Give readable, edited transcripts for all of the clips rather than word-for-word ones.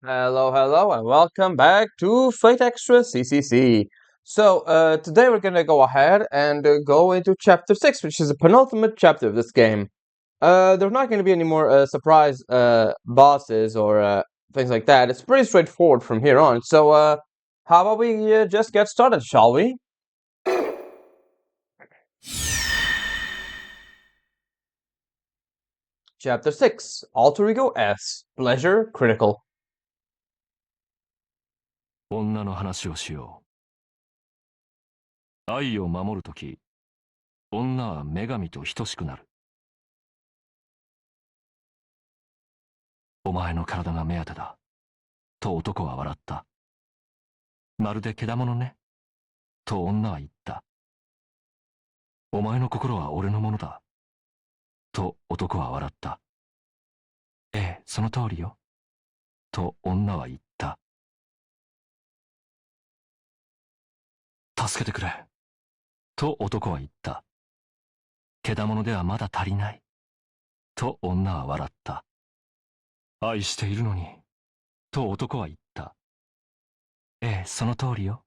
Hello, and welcome back to Fate Extra CCC. Today we're gonna go ahead and go into Chapter 6, which is the penultimate chapter of this game. There's not gonna be any more surprise bosses or things like that. It's pretty straightforward from here on. How about we just get started, shall we? Chapter 6, Alter Ego S, Pleasure Critical. 女の話をしよう。愛を守るとき、女は女神と等しくなる。お前の体が目当てだ。と男は笑った。まるでけだものね。と女は言った。お前の心は俺のものだ。と男は笑った。ええ、その通りよ。と女は言った。助けてくれ。と男は言った。けだものではまだ足りない。と女は笑った。愛しているのに。と男は言った。ええ、その通りよ。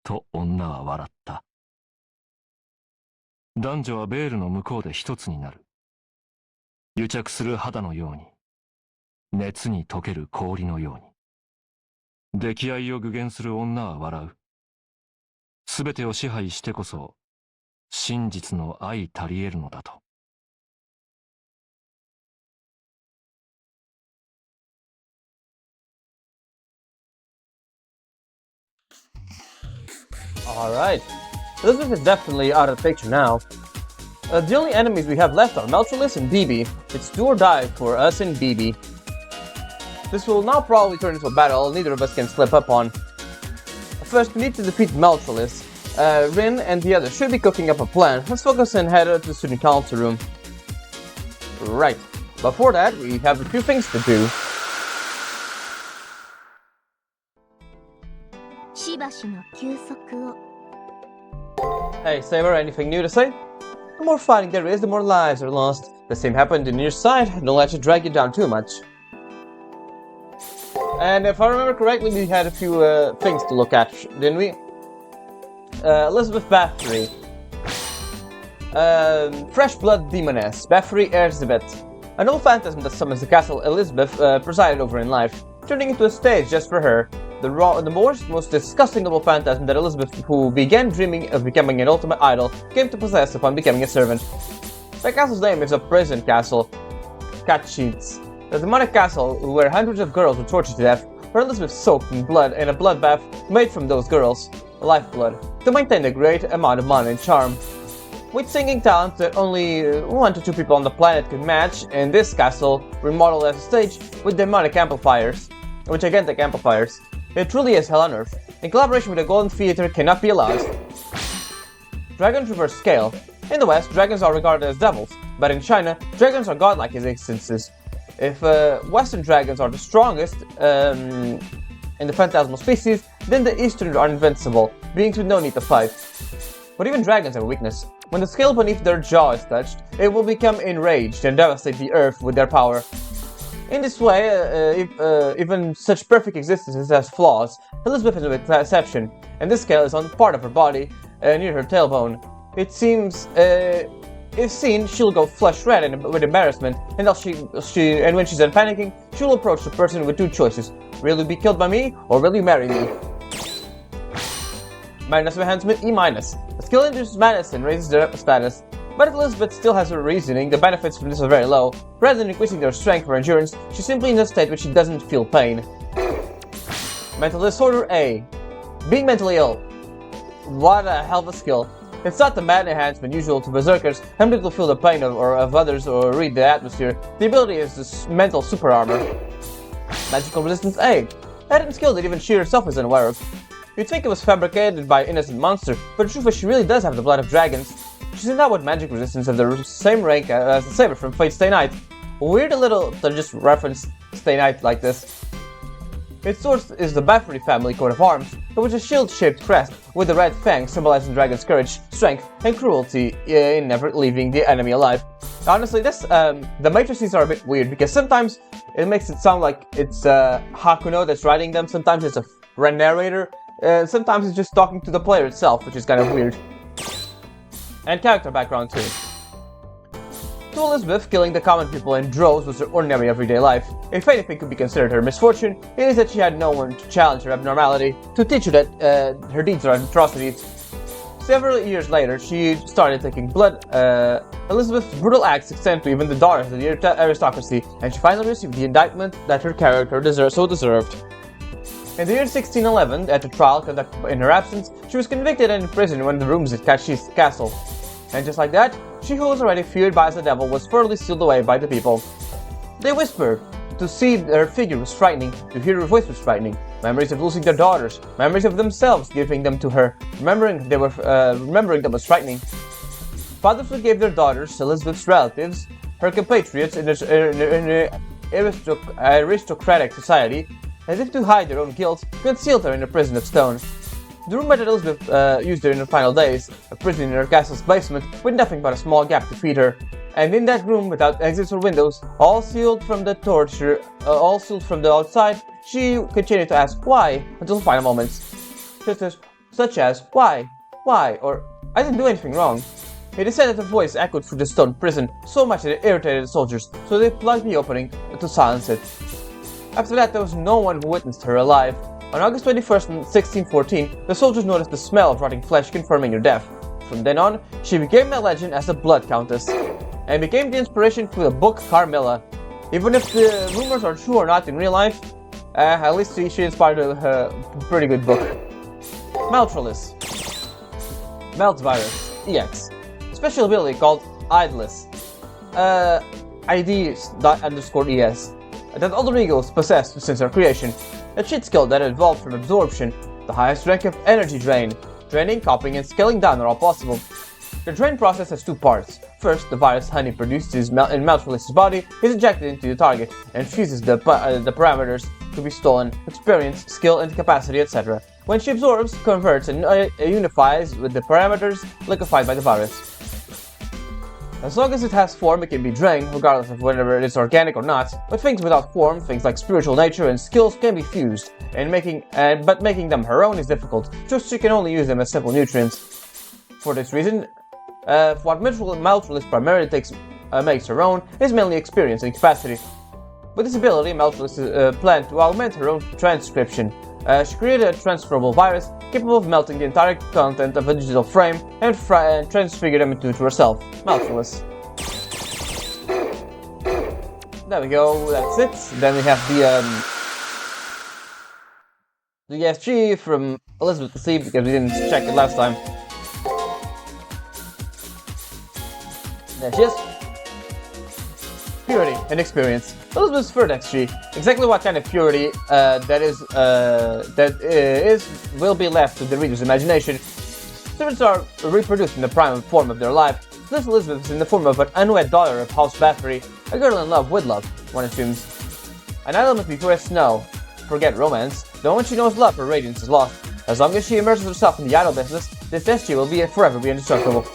と女は笑った。男女はベールの向こうで一つになる。癒着する肌のように。熱に溶ける氷のように。溺愛を具現する女は笑う。すべてを支配してこそ、真実の愛たり得るのだと。Alright. Elizabeth is definitely out of the picture now. The only enemies we have left are Meltrolis and BB. It's do or die for us and BB. This will now probably turn into a battle neither of us can slip up on. First, we need to defeat Meltrolis. Rin and the others should be cooking up a plan. Let's focus and head to the student council room. Right. Before that, we have a few things to do. Hey, Saber, anything new to say? The more fighting there is, the more lives are lost. The same happened in your side. Don't let you drag you down too much. And if I remember correctly, we had a few things to look at, didn't we? Elizabeth Bathory. Fresh Blood Demoness. Bathory Erzsébet. An old phantasm that summons the castle Elizabeth presided over in life, turning into a stage just for her. The most disgusting noble phantasm that Elizabeth, who began dreaming of becoming an ultimate idol, came to possess upon becoming a servant. The castle's name is a prison castle. Catcheats. The demonic castle where hundreds of girls were tortured to death, where Elizabeth soaked in blood in a bloodbath made from those girls, lifeblood, to maintain a great amount of money and charm. With singing talent that only 1 to 2 people on the planet could match, in this castle, remodeled as a stage with gigantic amplifiers. It truly is hell on earth. In collaboration with the Golden Theater cannot be allowed. Dragons reverse scale. In the West, dragons are regarded as devils, but in China, dragons are godlike existences. If Western dragons are the strongest in the phantasmal species, then the Eastern are invincible, beings with no need to fight. But even dragons have a weakness. When the scale beneath their jaw is touched, it will become enraged and devastate the earth with their power. In this way, even such perfect existences has flaws. Elizabeth is no exception, and this scale is on part of her body, near her tailbone. It seems, if seen, she'll go flush red with embarrassment, and when she's done panicking, she'll approach the person with 2 choices. Will you be killed by me, or will you marry me? Madness of Enhancement E-. The skill induces madness and raises their status. But if Elizabeth still has her reasoning, the benefits from this are very low. Rather than increasing their strength or endurance, she's simply in a state where she doesn't feel pain. Mental Disorder A. Being mentally ill. What a hell of a skill. It's not the mad enhancement usual to berserkers, unable to feel the pain of others or read the atmosphere. The ability is this mental super armor. Magical Resistance A. A hidden skill that even she herself is unaware of. You'd think it was fabricated by an innocent monster, but the truth is she really does have the blood of dragons. She's endowed with magic resistance of the same rank as the Saber from Fate Stay Night. Weird a little to just reference Stay Night like this. Its source is the Bathory family coat of arms, which is a shield-shaped crest with the red fangs symbolizing dragon's courage, strength, and cruelty in never leaving the enemy alive. Honestly, the matrices are a bit weird because sometimes it makes it sound like it's Hakuno that's writing them, sometimes it's a narrator, sometimes it's just talking to the player itself, which is kind of weird. And character background too. To Elizabeth, killing the common people in droves was her ordinary everyday life. If anything could be considered her misfortune, it is that she had no one to challenge her abnormality, to teach her that her deeds are atrocities. Several years later, she started taking blood. Elizabeth's brutal acts extend to even the daughters of the aristocracy, and she finally received the indictment that her character deserved. In the year 1611, at a trial conducted in her absence, she was convicted and imprisoned in one of the rooms at Kashi's castle. And just like that, she who was already feared by as the devil was further sealed away by the people. They whispered. To see her figure was frightening, to hear her voice was frightening. Memories of losing their daughters, memories of themselves giving them to her, remembering them was frightening. Fathers who gave their daughters, Elizabeth's relatives, her compatriots in aristocratic society, as if to hide their own guilt, concealed her in a prison of stone. The room that Elizabeth used during her final days, a prison in her castle's basement, with nothing but a small gap to feed her. And in that room, without exits or windows, all sealed from the torture, all sealed from the outside, she continued to ask why until the final moments. Such as, why, or I didn't do anything wrong. It is said that her voice echoed through the stone prison so much that it irritated the soldiers, so they plugged the opening to silence it. After that, there was no one who witnessed her alive. On August 21st, 1614, the soldiers noticed the smell of rotting flesh confirming her death. From then on, she became a legend as the Blood Countess, and became the inspiration for the book Carmilla. Even if the rumors are true or not in real life, at least she inspired a pretty good book. Maltralis. Melt Virus, EX. Special ability called Idless. ID_ES. That other egos possessed since their creation. A cheat skill that evolved from absorption. The highest rank of energy drain. Draining, copying, and scaling down are all possible. The drain process has two parts. First, the virus honey produced in Maltralis's body is injected into the target and fuses the parameters to be stolen, experience, skill, and capacity, etc. When she absorbs, converts, and unifies with the parameters liquefied by the virus. As long as it has form, it can be drained, regardless of whether it is organic or not, but things without form, things like spiritual nature and skills, can be fused, but making them her own is difficult, just she can only use them as simple nutrients. For this reason, what Maltralis primarily makes her own is mainly experience and capacity. With this ability, Maltralis planned to augment her own transcription. She created a transferable virus capable of melting the entire content of a digital frame and transfigure them into herself. Maltralis. There we go, that's it. Then we have the SG from Elizabeth to see because we didn't check it last time. There she is. Purity and experience. Elizabeth's third XG. Exactly what kind of purity will be left to the reader's imagination. Servants are reproduced in the prime form of their life. This Elizabeth is in the form of an unwed daughter of House Bathory, a girl in love with love, one assumes. An element before snow. Forget romance. The moment she knows love, her radiance is lost. As long as she immerses herself in the idol business, this SG will forever be indestructible.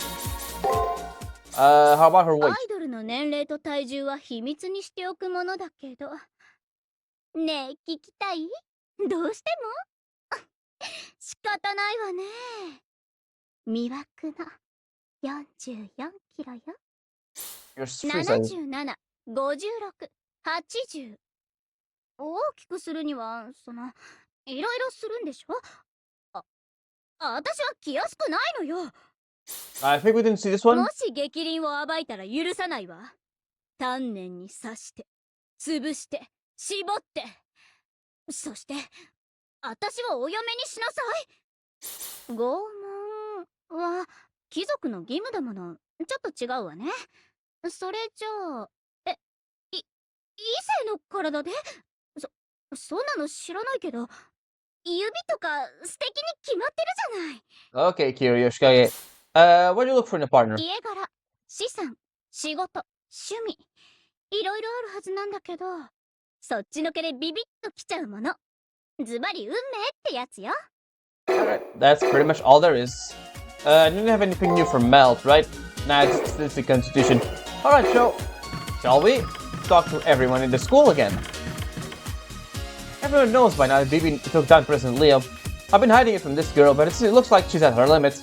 How about her weight? アイドルの年齢と体重は秘密にしておくものだけど。ねえ、聞きたい？どうしても？仕方ないわね。魅惑の44キロよ。77、56、80。大きくするには、いろいろするんでしょ？私は気安くないのよ。I think we didn't see this one. もし逆鱗を暴いたら許さないわ。丹念に刺して、潰して、絞って。そして、私をお嫁にしなさい。拷問は貴族の義務だもの。ちょっと違うわね。それじゃあ、異性の体で？そんなの知らないけど、指とか素敵に決まってるじゃない。Okay, Kiryoshikage. What do you look for in a partner? 家柄、資産、仕事、趣味。いろいろあるはずなんだけど、そっちのけでビビッときちゃうもの。ズバリ運命ってやつよ。Alright, that's pretty much all there is. Didn't have anything new from Melt, right? Nah, it's the Constitution. Alright, shall we talk to everyone in the school again? Everyone knows by now that Bibi took down President Leo. I've been hiding it from this girl, but it looks like she's at her limit.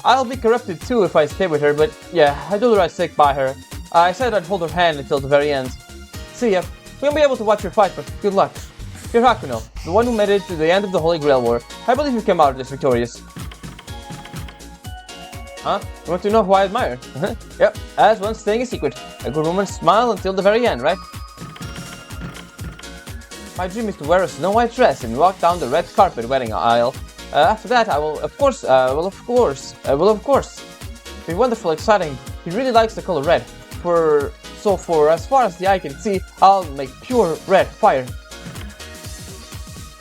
I'll be corrupted too if I stay with her, but yeah, I told her I'd stick by her. I said I'd hold her hand until the very end. See ya. We won't be able to watch her fight, but good luck. You're Hakuno, the one who made it to the end of the Holy Grail War. I believe you came out of this victorious. Huh? You want to know who I admire? Yep, as one staying a secret. A good woman smile until the very end, right? My dream is to wear a snow white dress and walk down the red carpet wedding aisle. After that, I will, of course, be wonderful, exciting. He really likes the color red. For as far as the eye can see, I'll make pure red fire.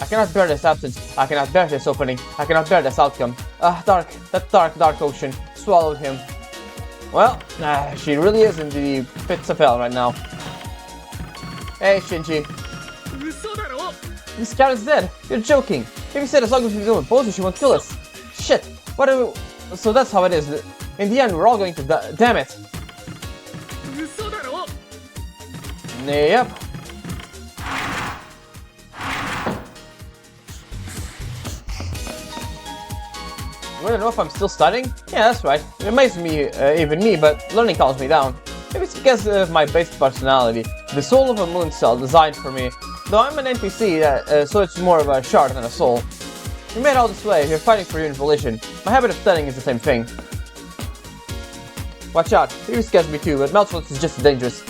I cannot bear this absence. I cannot bear this opening. I cannot bear this outcome. That dark ocean swallowed him. Well, she really is in the pits of hell right now. Hey, Shinji. This cat is dead. You're joking. If you said as long as we don't oppose her, she won't kill us. Shit. What do we... So that's how it is. In the end, we're all going to die. Damn it. Yep. You wanna know if I'm still studying? Yeah, that's right. It amazes me, even me, but learning calms me down. Maybe it's because of my basic personality. The soul of a moon cell designed for me. Though I'm an NPC, so it's more of a shard than a soul. You made it all this way, you're fighting for your own volition. My habit of studying is the same thing. Watch out, he scares me too, but Melchus is just as dangerous.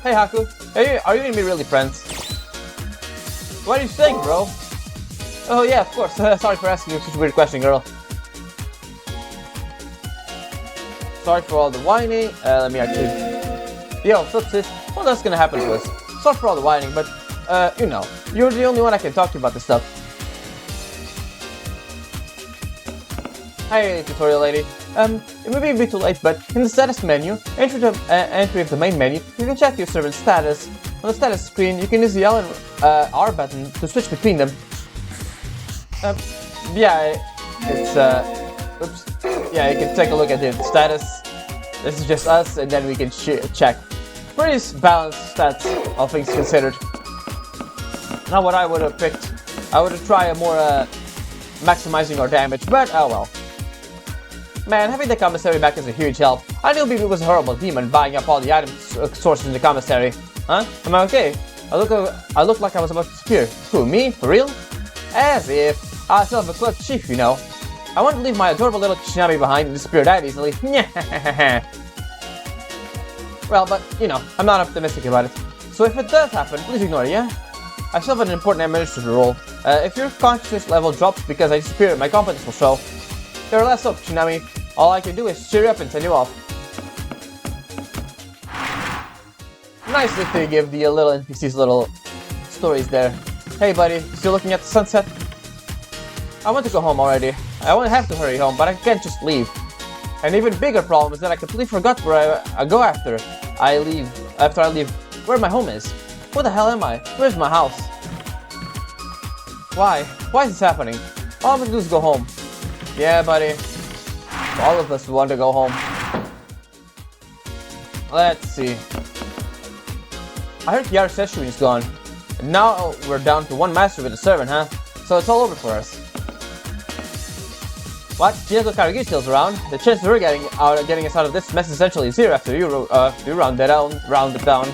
Hey Haku, are you and me really friends? What are you saying, bro? Oh yeah, of course. Sorry for asking you such a weird question, girl. Sorry for all the whining. Let me actually... Yo, what's up, sis? Well, that's gonna happen to us. Sorry for all the whining, but, you know, you're the only one I can talk to about this stuff. Hey, tutorial lady. It may be a bit too late, but in the status menu, entry of the main menu, you can check your servant's status. On the status screen, you can use the L and R button to switch between them. Yeah, it's, oops. Yeah, you can take a look at the status. This is just us, and then we can check. Pretty balanced stats, all things considered. Not what I would have picked. I would have tried a more, maximizing our damage, but oh well. Man, having the commissary back is a huge help. I knew Bibi was a horrible demon buying up all the item sources in the commissary. Huh? Am I okay? I look like I was about to disappear. Who, me? For real? As if. I still have a clerk chief, you know. I want to leave my adorable little Shinami behind and disappear that easily. Well, but, you know, I'm not optimistic about it. So if it does happen, please ignore it, yeah? I still have an important administrative role. If your consciousness level drops because I disappear, my competence will show. You're less up, Shinami. All I can do is cheer you up and send you off. Nice that they give the little NPCs little stories there. Hey buddy, still looking at the sunset? I want to go home already. I won't have to hurry home, but I can't just leave. An even bigger problem is that I completely forgot where I go after I leave, where my home is. Where the hell am I? Where's my house? Why? Why is this happening? All I'm gonna do is go home. Yeah, buddy. All of us want to go home. Let's see. I heard Kiara Seshuin is gone. And now we're down to one master with a servant, huh? So it's all over for us. What? Chieko Karagi still's around. The chance we're getting us out of this mess essentially zero after you round it down.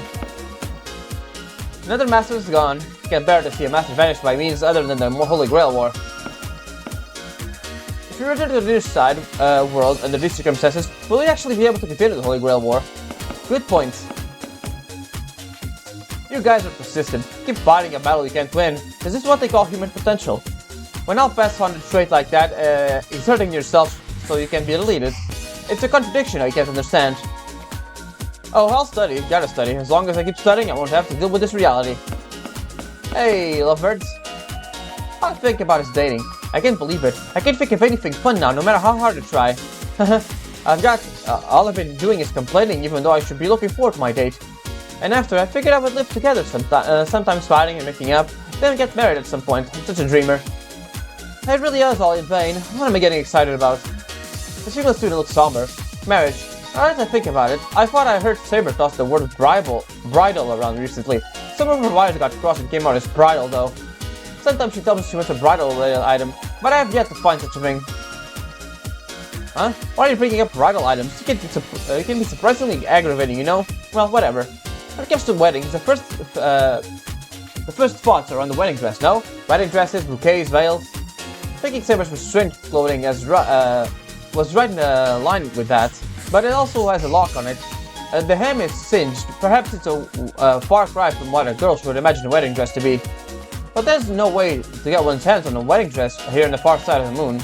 Another master is gone. Can't bear to see a master vanish by means other than the Holy Grail War. If you return to the new side world under these circumstances, will we actually be able to continue the Holy Grail War? Good point. You guys are persistent. Keep fighting a battle you can't win. Is this what they call human potential? When I'll pass on a trait like that, exerting yourself so you can be deleted, it's a contradiction I can't understand. Oh, I'll study. Gotta study. As long as I keep studying, I won't have to deal with this reality. Hey, lovebirds. How to think about his dating? I can't believe it. I can't think of anything fun now, no matter how hard I try. All I've been doing is complaining, even though I should be looking forward to my date. And after, I figured I would live together sometimes fighting and making up, then get married at some point. I'm such a dreamer. It really is all in vain. What am I getting excited about? The single student looks somber. Marriage. As I think about it, I thought I heard Saber toss the word bridal around recently. Some of her wires got crossed and came out as bridal though. Sometimes she tells me she wants a bridal item, but I have yet to find such a thing. Huh? Why are you bringing up bridal items? It can be surprisingly aggravating, you know? Well, whatever. When it comes to weddings, the first thoughts are on the wedding dress, no? Wedding dresses, bouquets, veils. Thinking Saber's restrained clothing was right in line with that, but it also has a lock on it. The hem is singed. Perhaps it's a far cry from what a girl would imagine a wedding dress to be. But there's no way to get one's hands on a wedding dress here on the far side of the moon.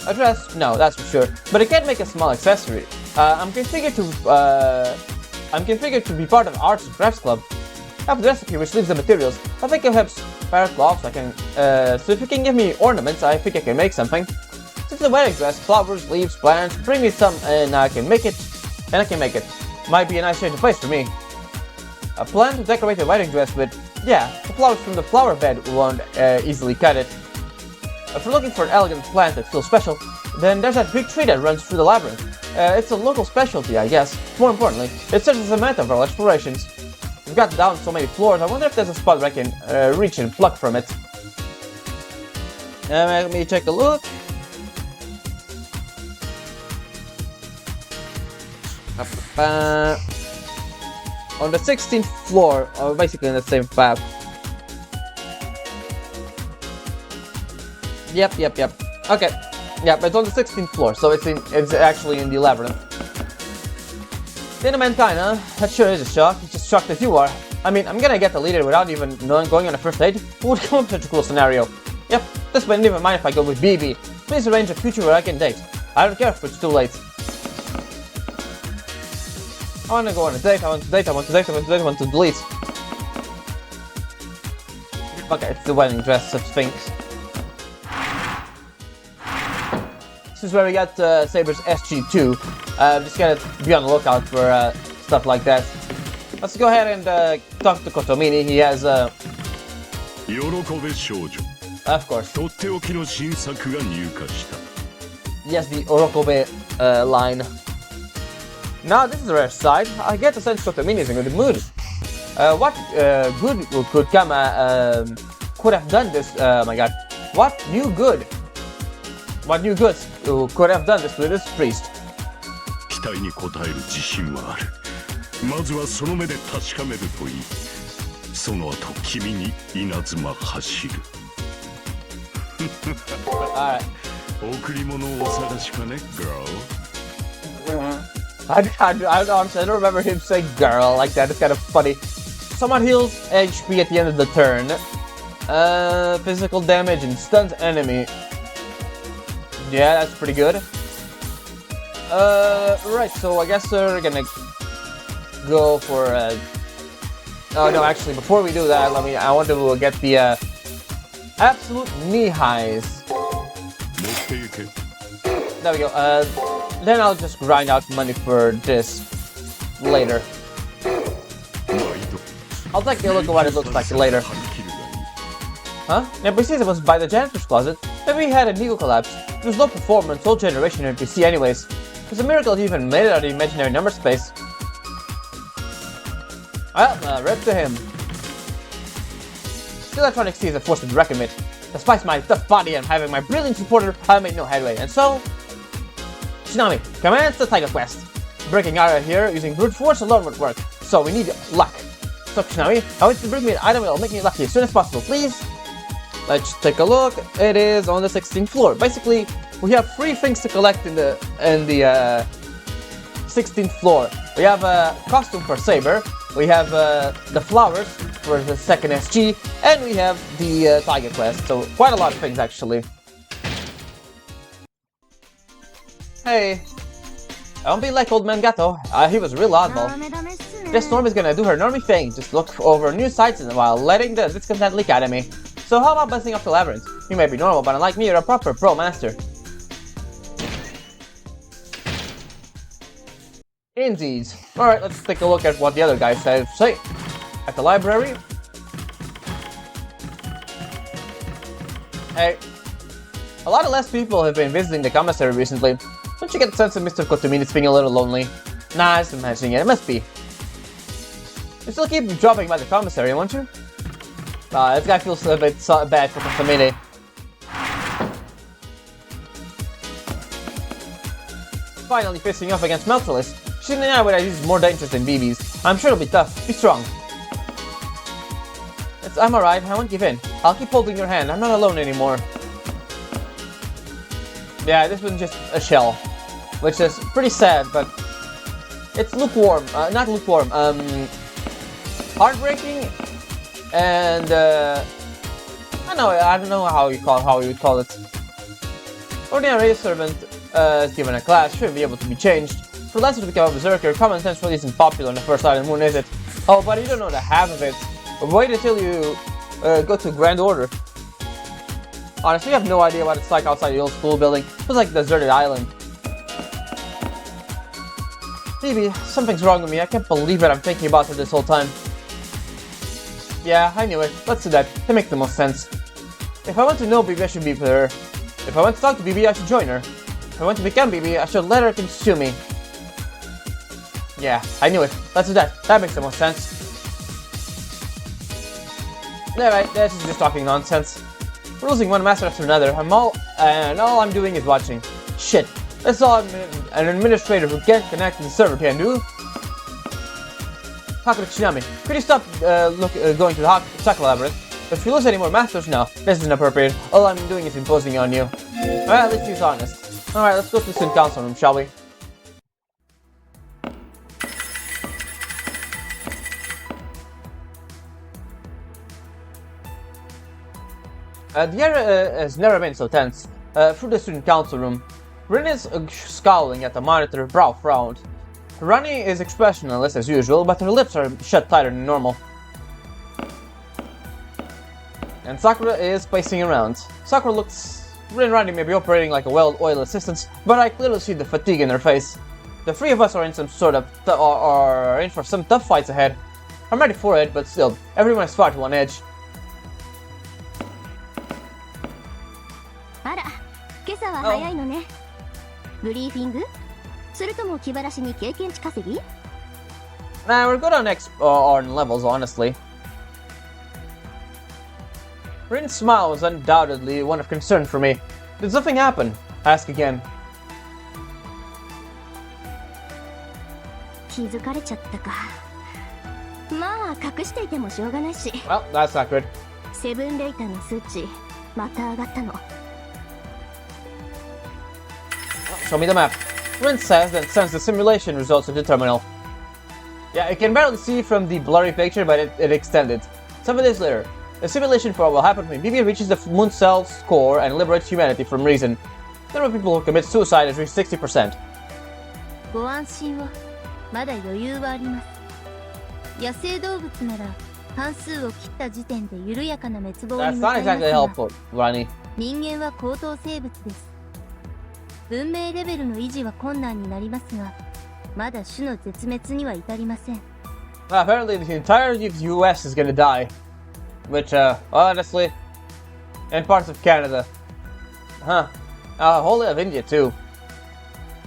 A dress? No, that's for sure. But it can make a small accessory. I'm configured to be part of the Arts and Crafts Club. I have the recipe which leaves the materials. I think I have spare cloths. So if you can give me ornaments, I think I can make something. Since the wedding dress, flowers, leaves, plants, bring me some and I can make it. Might be a nice change of place for me. A plan to decorate the wedding dress with, yeah, the flowers from the flower bed won't easily cut it. If you're looking for an elegant plant that feels special, then there's that big tree that runs through the labyrinth. It's a local specialty, I guess. More importantly, it serves as a meta for all explorations. We've got down so many floors, I wonder if there's a spot where I can reach and pluck from it. Let me take a look. On the 16th floor, basically in the same path. Yep. Okay. Yep, it's on the 16th floor, so it's actually in the labyrinth. Didn't kinda. That sure is a shock. It's just shocked as you are. I mean, I'm gonna get the leader without even going on a first date. Who would come up with such a cool scenario? Yep, this way, never mind if I go with BB. Please arrange a future where I can date. I don't care if it's too late. I wanna go on a date, I want to delete. Okay, it's the wedding dress of things. This is where we got Saber's SG2. Just gotta be on the lookout for stuff like that. Let's go ahead and talk to Kotomini. He has of course. Yes, the Orokobe line. Now this is a rare sight. I get the sense Kotomini is in a good mood. What good could could have done this? My God, what new goods could have done this to this priest? Alright. I don't remember him saying girl like that. It's kind of funny. Someone heals HP at the end of the turn. Physical damage and stuns enemy. Yeah, that's pretty good. Right, so I guess we're gonna go for oh no, actually before we do that, I want to get the absolute knee highs. There we go. Then I'll just grind out money for this later. I'll take a look at what it looks like later. Huh? NPCs was by the janitor's closet. Maybe he had an ego collapse. It was low performance, old generation NPC anyways. It was a miracle he even made it out of the imaginary number space. Well, rip to him. The electronic sea is a force to be reckoned with. Despite my tough body and having my brilliant supporter, I made no headway, and so... Tsunami, commands the Tiger Quest. Breaking out of here using brute force alone would work, so we need luck. So Tsunami, I want you to bring me an item that will make me lucky as soon as possible, please? Let's take a look. It is on the 16th floor. Basically, we have 3 things to collect in the 16th floor. We have a costume for Saber, we have the flowers for the second SG, and we have the Tiger Quest. So quite a lot of things actually. Hey, don't be like old man Gato. He was a real oddball. This Norm is gonna do her normie thing, just look over new sites while letting the discontent leak out of me. So how about busting up the labyrinth? You may be normal, but unlike me, you're a proper pro master. Indeed. Alright, let's take a look at what the other guys have to say. At the library. Hey. A lot of less people have been visiting the commissary recently. Don't you get the sense that Mr. Kotomini is being a little lonely? Nah, just imagining it. It must be. You still keep dropping by the commissary, won't you? This guy feels a bit bad for Kotomini. Finally facing off against Meltalis. She and I would use more dangerous than BB's. I'm sure it'll be tough. Be strong. I'm alright. I won't give in. I'll keep holding your hand. I'm not alone anymore. Yeah, this one's just a shell. Which is pretty sad, but it's lukewarm. Not lukewarm. Heartbreaking. And I don't know how you would call it. Ordinary servant is given a class, shouldn't be able to be changed. For Lancer to become a berserker, common sense really isn't popular on the first side of the moon, is it? Oh, but you don't know the half of it. Wait until you go to Grand Order. Honestly, I have no idea what it's like outside the old school building. It feels like a deserted island. Maybe something's wrong with me. I can't believe it. I'm thinking about her this whole time. Yeah, I knew it. Let's do that. That makes the most sense. If I want to know BB, I should be with her. If I want to talk to BB, I should join her. If I want to become BB, I should let her consume me. Yeah, I knew it. Let's do that. That makes the most sense. Alright, this is just talking nonsense. We're losing one master after another. All I'm doing is watching. Shit. That's all an administrator who can't connect to the server can do. Hakuto Tsunami, could you stop going to the Saka Labyrinth? If you lose any more masters, no, this isn't appropriate. All I'm doing is imposing on you. Alright, at least he's honest. Alright, let's go to the student council room, shall we? The area has never been so tense. Through the student council room, Rin is scowling at the monitor, brow frowned. Rani is expressionless as usual, but her lips are shut tighter than normal. And Sakura is pacing around. Sakura looks... Rin and Rani may be operating like a well-oiled assistants, but I clearly see the fatigue in their face. The three of us are in some sort of... are in for some tough fights ahead. I'm ready for it, but still, everyone is far to on edge. あら、今朝は早いのね。ブリーフィング？それとも気晴らしに経験値稼ぎ？ Nah, we're good on levels, honestly. Rin's smile was undoubtedly one of concern for me. Did something happen? I ask again. 気づかれちゃったか。まあ隠していてもしょうがないし。Well, that's not good. セブンレイターの数値また上がったの。 Show me the map. Rin says and sends the simulation results to the terminal. Yeah, you can barely see from the blurry picture, but it extended. 7 days later, the simulation for what will happen when BB reaches the moon cell's core and liberates humanity from reason. The number of people who commit suicide has reached 60%. ご安心を。まだ余裕はあります。野生動物なら半数を切った時点で緩やかな滅亡に向かいますが、 That's not exactly helpful, Rani. 人間は高等生物です。文明レベルの維持は困難になりますが、まだ種の絶滅には至りません。Apparently, the entirety of the US is gonna die. Which, honestly, and parts of Canada. Huh. Whole of India, too.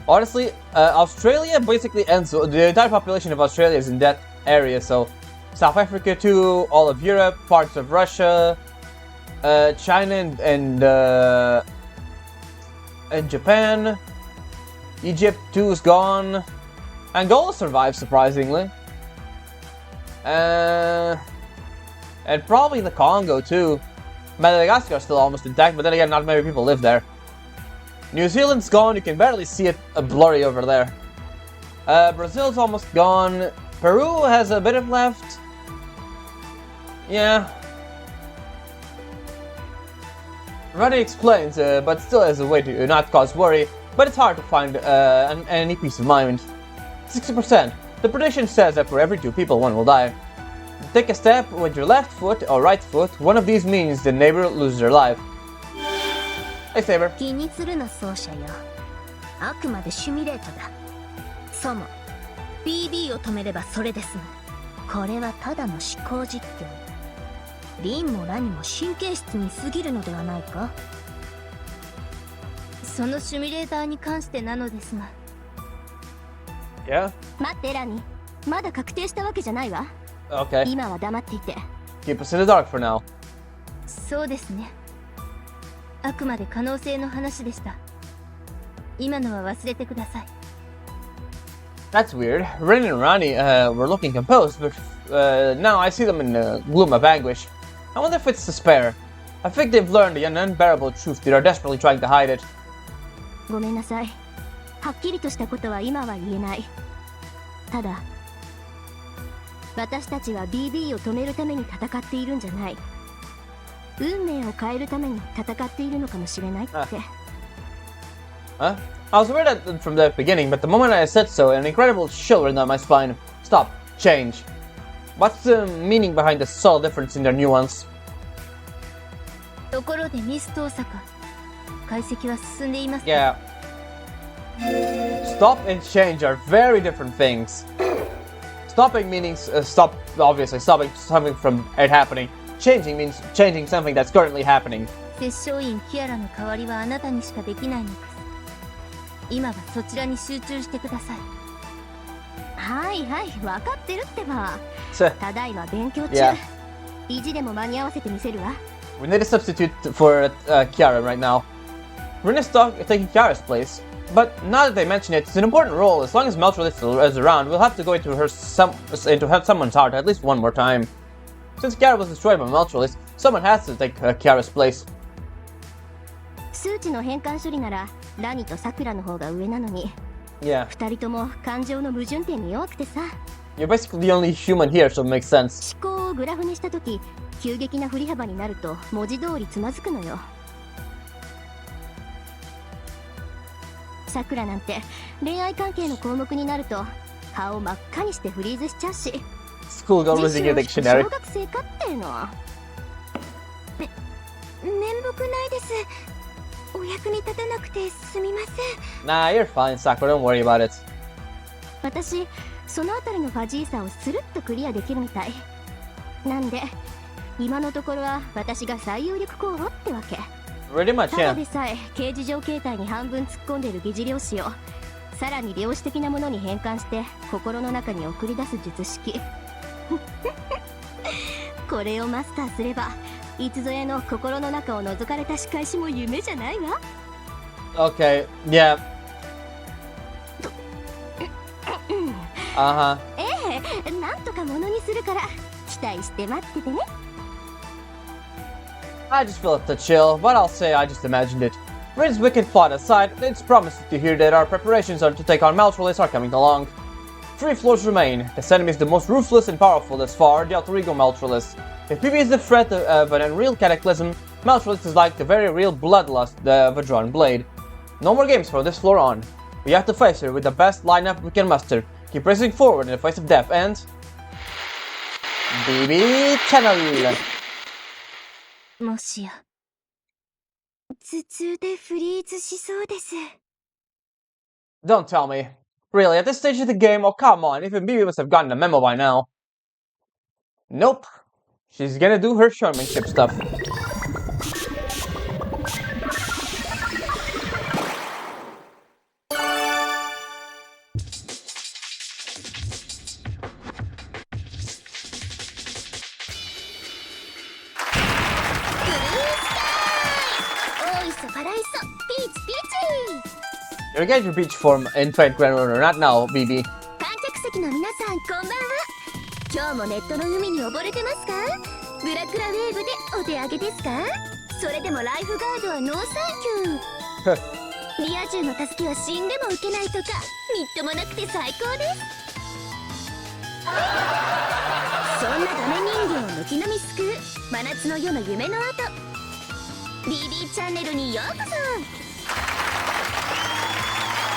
Honestly, Australia basically ends. The entire population of Australia is in that area, so South Africa, too, all of Europe, parts of Russia, China, and Japan. Egypt too is gone. Angola survives surprisingly. And probably the Congo too. Madagascar is still almost intact, but then again, not many people live there. New Zealand's gone, you can barely see it blurry over there. Brazil's almost gone. Peru has a bit of left. Yeah. Rani explains, but still as a way to not cause worry, but it's hard to find any peace of mind. 60%. The prediction says that for every 2 people, 1 will die. Take a step with your left foot or right foot, one of these means the neighbor loses their life. Hey, Saber. 気にするな奏者よ。あくまでシミュレートだ。そうも BB を止めればそれですが、これはただの思考実験。リンもラにも神経質に過ぎるのではないか。そのシミュレーターに関してなのですが。Yeah? 待ってラニー、まだ確定したわけじゃないわ。 Okay. 今は黙っていて。 Keep us in the dark for now. そうですね。あくまで可能性の話でした。今のは忘れてください。 That's weird. Rin and Rani were looking composed, but now I see them in the gloom of anguish. I wonder if it's despair. I think they've learned the unbearable truth. They are desperately trying to hide it. ごめんなさい。はっきりとしたことは今は言えない。ただ、私たちは BB を止めるために戦っているんじゃない。運命を変えるために戦っているのかもしれないって。Huh? I was aware that from the beginning, but the moment I said so, an incredible chill ran down my spine. Stop. Change. What's the meaning behind the subtle difference in their nuance? ところでミス遠坂、解析は進んでいますか？ Yeah. Stop and change are very different things. Stopping meaning stop, obviously, stopping something from it happening. Changing means changing something that's currently happening. 摂政員キアラの代わりはあなたにしかできないのです。今はそちらに集中してください。はいはい、分かってるってば。ただいま勉強中。Yeah. 意地でも間に合わせてみせるわ。 We need a substitute for Kiara right now. Rin is taking Kiara's place. But now that they mention it, it's an important role. As long as Meltrolith is around, we'll have to go into someone's heart at least one more time. Since Kiara was destroyed by Meltrolith, someone has to take Kiara's place. 数値の変換処理ならラニとサクラの方が上なのに、 Yeah. 二人とも感情の矛盾点に弱くてさ。 You're basically the only human here, so it makes sense. 思考をグラフにしたとき、急激な振り幅になると文字通りつまずくのよ。サクラなんて恋愛関係の項目になると顔真っ赤にしてフリーズしちゃうし。 Schoolgirl reading a dictionary. 小学生かっての。面目ないです。お役に立たなくてすみません。 Nah, you're fine, Sakura. Don't worry about it. 私、そのあたりのファジーさをスルッとクリアできるみたい。なんで、今のところは私が最有力候補ってわけ。 Pretty much, ただ yeah. でさえ形而上形態に半分突っ込んでる疑似量子をさらに量子的なものに変換して心の中に送り出す術式。これをマスターすればいつぞやの心の中を覗かれた仕返しも夢じゃないわ。 Okay, yeah. Uh-huh. ええ、なんとかものにするから期待して待っててね。 I just feel it to chill, but I'll say I just imagined it. Rin's wicked plot aside, it's promising to hear that our preparations to take on Maltrolith are coming along. 3 floors remain. This enemy is the most ruthless and powerful thus far, the Alter Ego Maltrolith. If PB is the threat of an unreal cataclysm, Maltrolith is like the very real bloodlust of a drawn blade. No more games from this floor on. We have to face her with the best lineup we can muster. Keep racing forward in the face of death and... BB Channel! もしや頭痛でフリーズしそうです。 Don't tell me. Really, at this stage of the game? Oh, come on, even BB must have gotten a memo by now. Nope. She's gonna do her showmanship stuff. You'll get your beach form in Fate Grand Runner, not now, BB. 観客席の皆さんこんばんは。今日もネットの海に溺れてますか？ブラクラウェーブでお手上げですか？それでもライフガードはノーサンキュー。リア充の助けは死んでも受けないとかみっともなくて最高です。そんなダメ人間を軒並み救う真夏の夜の夢の後、 BB チャンネルにようこそ。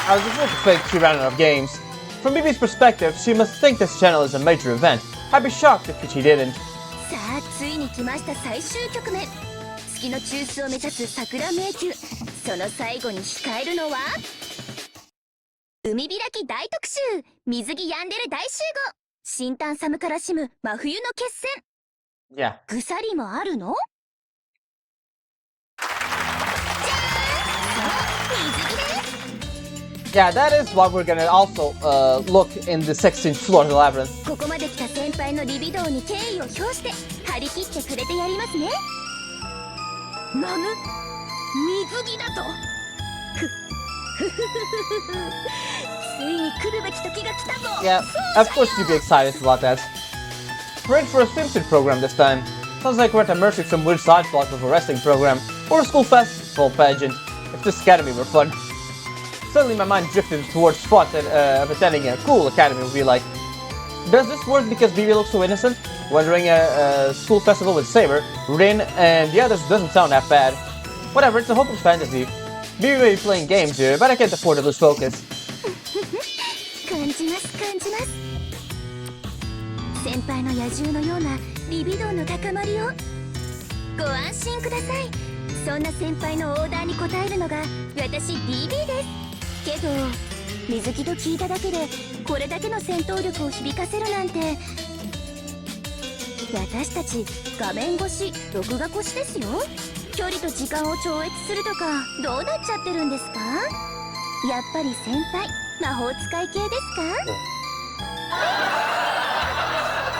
I was afraid to think she ran out of games. From BB's perspective, she must think this channel is a major event. I'd be shocked if she didn't. さあついに来ました最終局面。月の中枢を目指す桜迷宮。その最後に控えるのは海開き大特集、水着ヤンデレ大集合、新炭寒からしむ真冬の決戦。 Yeah. ぐさりもあるの？じゃーん！そう、Yeah, that is what we're gonna also look in the 16th floor of the labyrinth. ここまで来た先輩のリビドーに敬意を表して張り切ってくれてやりますね。なぬ水着だとついに来るべき時が来たぞ。 Yeah, of course you'd be excited about that. We're in for a swimsuit program this time. Sounds like we're at immersing some weird side plot of a wrestling program or a school festival pageant. If this academy were fun. Suddenly my mind drifted towards thoughts of attending a cool academy would be like. Does this work because BB looks so innocent? Wondering a school festival with Saber, Rin, and the others doesn't sound that bad. Whatever, it's a hopeless fantasy. BB may be playing games here, but I can't afford to lose focus. 感じます感じます。先輩の野獣のようなリビドーの高まりをご安心ください。そんな先輩のオーダーに応えるのが私 BB ですけど、水着と聞いただけでこれだけの戦闘力を響かせるなんて。私たち画面越し録画越しですよ。距離と時間を超越するとかどうなっちゃってるんですか？やっぱり先輩魔法使い系ですか？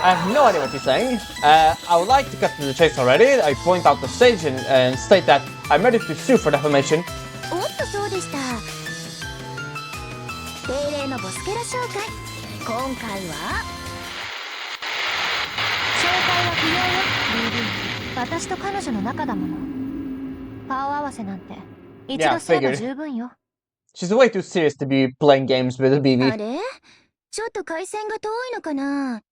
I have no idea what you're saying. I would like to cut to the chase already. I point out the stage and state that I'm ready to sue for defamation. おっとそうでした。定例のボスキャラ紹介。今回は紹介は不要よ BB。 私と彼女の仲だもの。顔合わせなんて一度すれば十分よ。 She's way too serious to be playing games with a BB. あれちょっと回線が遠いのかな。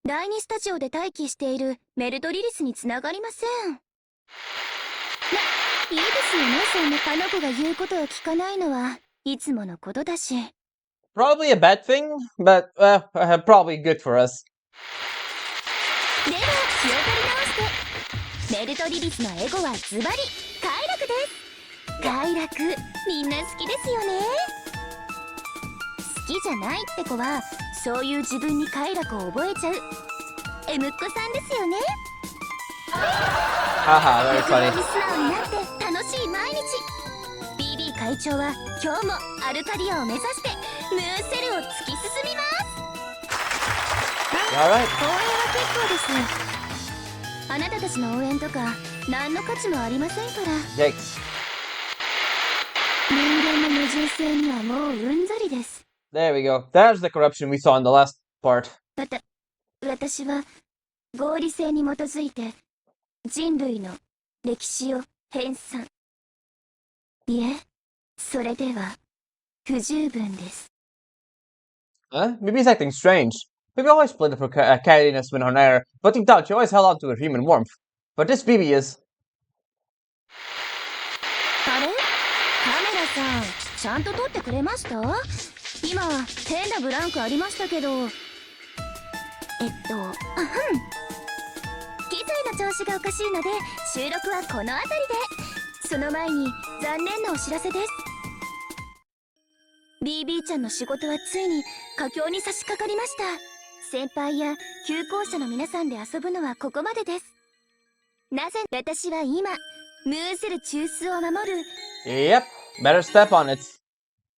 第2スタジオで待機しているメルドリリスにつながりません。いいですよね。そんなあの子が言うことを聞かないのはいつものことだし。 Probably a bad thing, but probably good for us. では気を取り直して。メルドリリスのエゴはズバリ快楽です。快楽みんな好きですよね。好きじゃないって子はそういう自分に快楽を覚えちゃうエムっ子さんですよね。Haha, very 欲望 funny. に素直になって楽しい毎日。 BB 会長は今日もアルカディアを目指してムーセルを突き進みます。 Alright. 応援は結構です。あなたたちの応援とか何の価値もありませんから。 Yikes. 人間の無人性にはもううんざりです。 There we go. There's the corruption we saw in the last part. 私は合理性に基づいて人類の歴史を編纂。いえ、それでは不十分です。 Huh? Maybe he's acting strange. Maybe always played for cattiness when on air, but deep down she always held on to her human warmth. But this BB is. あれ？カメラさん、ちゃんと撮ってくれました？今、変なブランクありましたけど。機材の調子がおかしいので、収録はこの辺りで。その前に、残念なお知らせです。BB ちゃんの仕事はついに佳境に差し掛かりました。先輩や旧校舎の皆さんで遊ぶのはここまでです。なぜ私は今、ムーセル中枢を守る Yep, better step on it.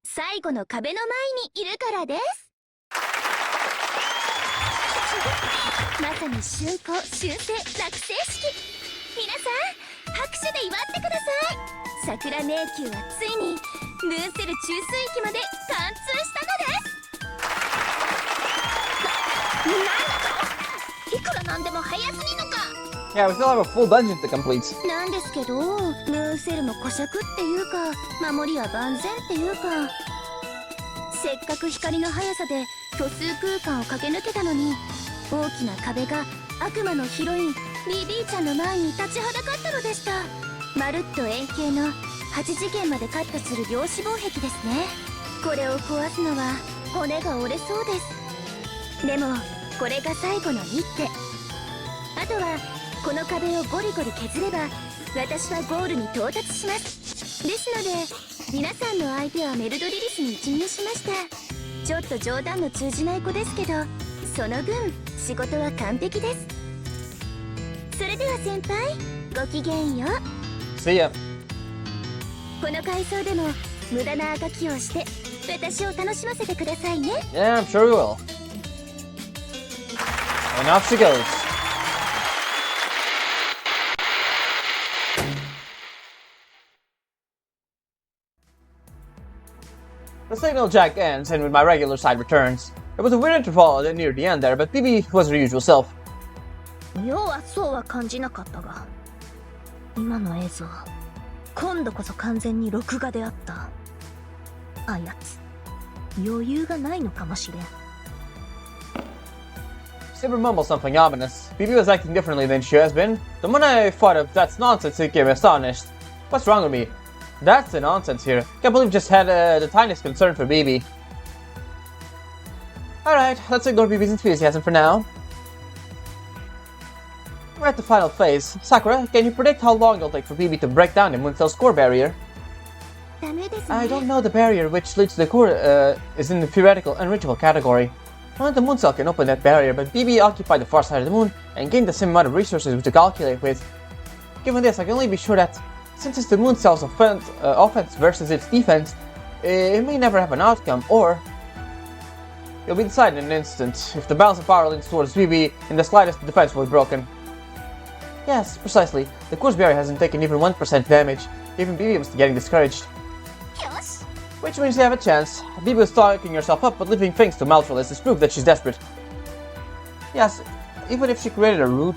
最後の壁の前にいるからです。まさに竣工、修正、落成式。皆さん、拍手で祝ってください。桜迷宮はついにムーセル中枢域まで貫通したのです。なんだと？いくらなんでも早すぎのか。 Yeah, we still have a full dungeon to complete. なんですけど、ムーセルも小尺っていうか、守りは万全っていうか。せっかく光の速さで虚数空間を駆け抜けたのに、大きな壁が悪魔のヒロイン BB ちゃんの前に立ちはだかったのでした。まるっと円形の8次元までカットする量子防壁ですね。これを壊すのは骨が折れそうです。でもこれが最後の一手。あとはこの壁をゴリゴリ削れば私はゴールに到達します。ですので皆さんの相手はメルドリリスに一任しました。ちょっと冗談の通じない子ですけど、その分仕事は完璧です。それでは先輩、ごきげんよう。 See ya. この階層でも無駄なあがきをして私を楽しませてくださいね。 Yeah, I'm sure we will. And off she goes. The signal jack ends, and with my regular side returns. It was a weird interval near the end there, but BB was her usual self. 要はそうは感じなかったが、今の映像、今度こそ完全に録画であった。あやつ、余裕がないのかもしれん。Saber mumbled something ominous. BB was acting differently than she has been. The moment I thought of that's nonsense, it became astonished. What's wrong with me? That's the nonsense here. Can't believe just had the tiniest concern for BB. Alright, let's ignore BB's enthusiasm for now. We're at the final phase. Sakura, can you predict how long it'll take for BB to break down the Mooncell's core barrier? I don't know the barrier which leads to the core is in the theoretical and ritual category. Only the Mooncell can open that barrier, but BB occupied the far side of the moon and gained the same amount of resources to calculate with. Given this, I can only be sure that, since it's the Mooncell's offense versus its defense, it may never have an outcome, or it'll be decided in an instant if the balance of power leans towards BB in the slightest defense will be broken. Yes, precisely. The core's barrier hasn't taken even 1% damage. Even BB was getting discouraged. Which means you have a chance. BB was talking herself up, but leaving things to Maltroless is proof that she's desperate. Yes, even if she created a route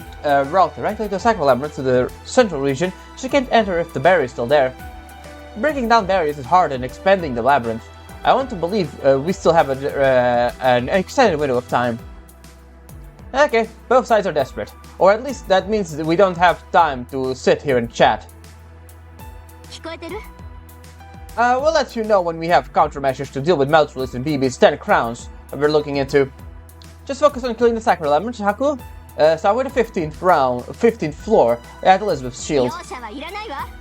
directly to the Sacral Labyrinth to the central region, she can't enter if the barrier is still there. Breaking down barriers is harder than expanding the labyrinth. I want to believe we still have an extended window of time. Okay, both sides are desperate. Or at least that means that we don't have time to sit here and chat. We'll let you know when we have countermeasures to deal with Maltroless and BB's 10 crowns that we're looking into. Just focus on killing the Sacral Labyrinth, Haku. Start with the 15th floor at Elizabeth's shield.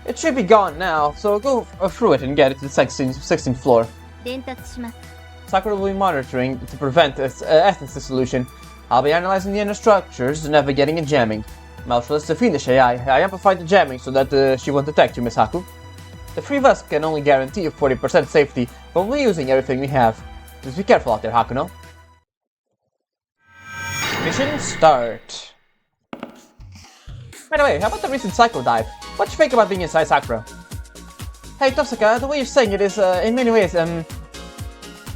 It should be gone now, so go through it and get it to the 16th floor. Sakura will be monitoring to prevent essence dissolution. I'll be analyzing the inner structures, navigating and jamming. Maltroless is a fiendish AI. I amplified the jamming so that she won't detect you, Miss Haku. The three of us can only guarantee you 40% safety, but we're using everything we have. Just be careful out there, Hakuno. Mission start. By the way, how about the recent Psycho dive? What you think about being inside Sakura? Hey Tosaka, the way you're saying it is in many ways,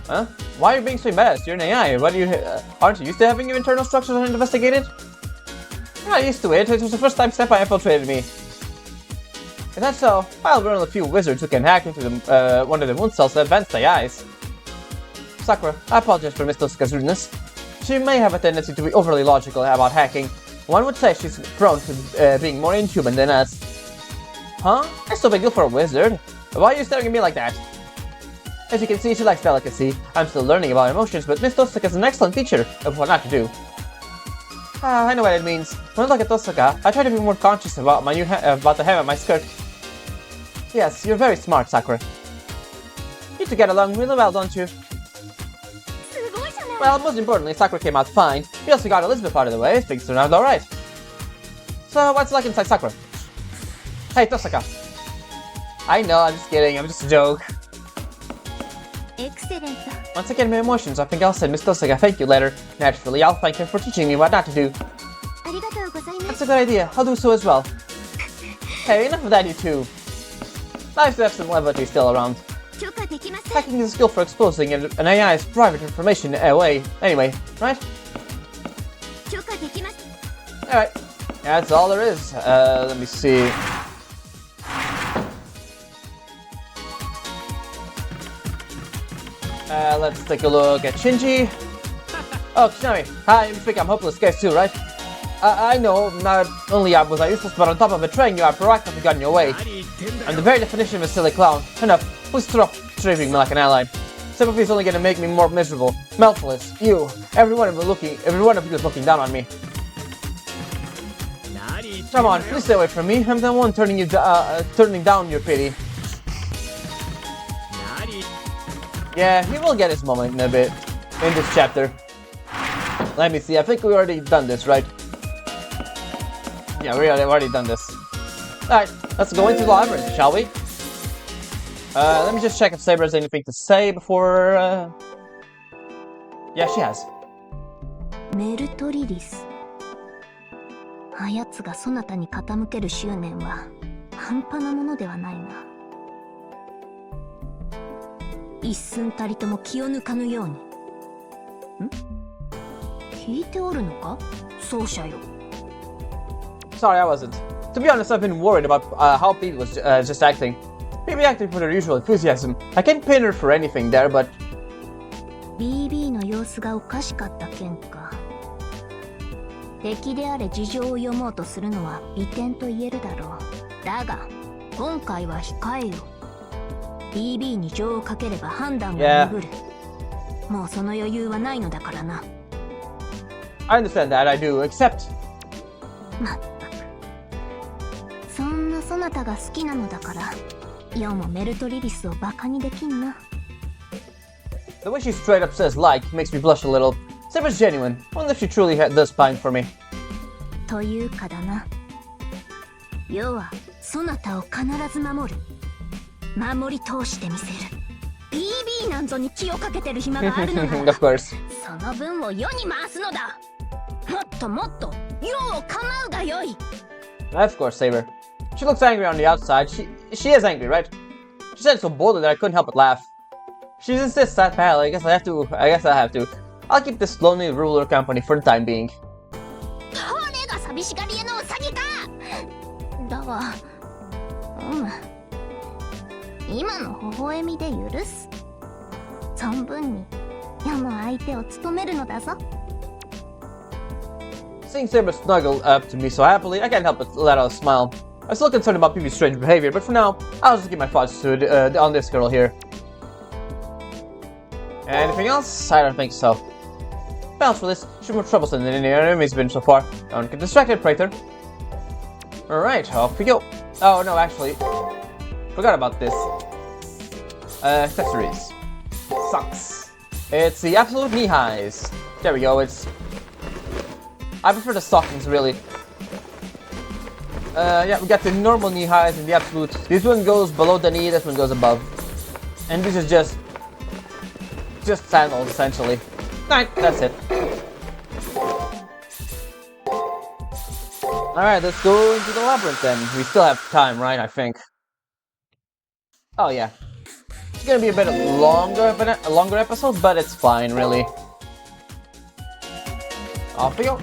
Huh? Why are you being so embarrassed? You're an AI. What do you, aren't you used to having your internal structures uninvestigated? I'm not used to it. It was the first time Senpai infiltrated me. If that's so, I'll run a few wizards who can hack into the, one of the Mooncell's advanced AIs. Sakura, I apologize for Miss Tosaka's rudeness. She may have a tendency to be overly logical about hacking. One would say she's prone to being more inhuman than us. Huh? That's no big deal for a wizard. Why are you staring at me like that? As you can see, she likes delicacy. I'm still learning about emotions, but Miss Tosaka is an excellent teacher of what not to do. I know what it means. When I look at Tosaka, I try to be more conscious about my about the hem of my skirt. Yes, you're very smart, Sakura. You two get along really well, don't you? Well, most importantly, Sakura came out fine. We also got Elizabeth out of the way. Things turned out alright. So, what's it like inside Sakura? Hey, Tosaka. I know, I'm just kidding. I'm just a joke. Excellent. Once again, my emotions. I think I'll send Miss Tosaka a thank you letter. Naturally, I'll thank her for teaching me what not to do. That's a good idea. I'll do so as well. Hey, enough of that, you two. Nice to have some levity still around. Hacking is a skill for exposing an AI's private information away. Anyway, right? Alright. That's all there is. Let me see. Let's take a look at Shinji. Oh, Kishinami. Hi, you think I'm hopeless case too, right? I know, not only was I useless, but on top of betraying you, I proactively got in your way. I'm the very definition of a silly clown. Enough. Please stop treating me like an ally. Sympathy is only gonna make me more miserable. Maltroless, you, every one of you is looking down on me. Come on, please stay away from me. I'm the one turning down your pity. Yeah, he will get his moment in a bit, in this chapter. Let me see, I think we already done this, right? Yeah, we already done this. Alright, let's go into the labyrinth, shall we? Let me just check if Saber has anything to say before, Yeah, she has. メルトリリス。あやつがそなたに傾ける執念は半端なものではないな。一寸たりとも気を抜かぬように。聞いておるのか、奏者よ。Sorry, I wasn't. To be honest, I've been worried about how Phoebe was just acting. Maybe acting with her usual enthusiasm. I can't pin her for anything there, but... BB の様子がおかしかった件か。敵であれ事情を読もうとするのは美点と言えるだろう。だが、今回は控えよ。BB に情をかければ判断が鈍る。もうその余裕はないのだからな。I understand that, I do, except... まったく。そんなそなたが好きなのだから、世もメルトリリスをバカにできんな。The way she straight up says like makes me blush a little. Saber's genuine. Wonder if she truly does pine for me. というかだな。世はそなたを必ず守る。守り通してみせる。BB なんぞに気をかけてる暇があるのなら Of course. その分を世に回すのだ。もっともっと世を構うがよい。Of course, Saber. She looks angry on the outside. She is angry, right? She said it so boldly that I couldn't help but laugh. She insists that pal. I guess I have to. I'll keep this lonely ruler company for the time being. これが寂しがり屋のウサギか。だが、今の微笑みで許す。存分に世の相手を務めるのだぞ。Seeing Saber snuggle up to me so happily, I can't help but let out a smile. I'm still concerned about Phoebe's strange behavior, but for now, I'll just keep my thoughts on this girl here. Anything else? I don't think so. Balance for this, she's more troublesome than any enemy's been so far. Don't get distracted, Praetor. Alright, off we go. Oh no, actually, forgot about this. Accessories. Socks. It's the absolute knee highs. There we go, I prefer the stockings, really. Yeah, we got the normal knee highs and the absolute. This one goes below the knee, this one goes above. And this is just sandals, essentially. Alright, that's it. Alright, let's go into the labyrinth then. We still have time, right? I think. Oh yeah. It's gonna be a bit longer episode, but it's fine, really. Off we go.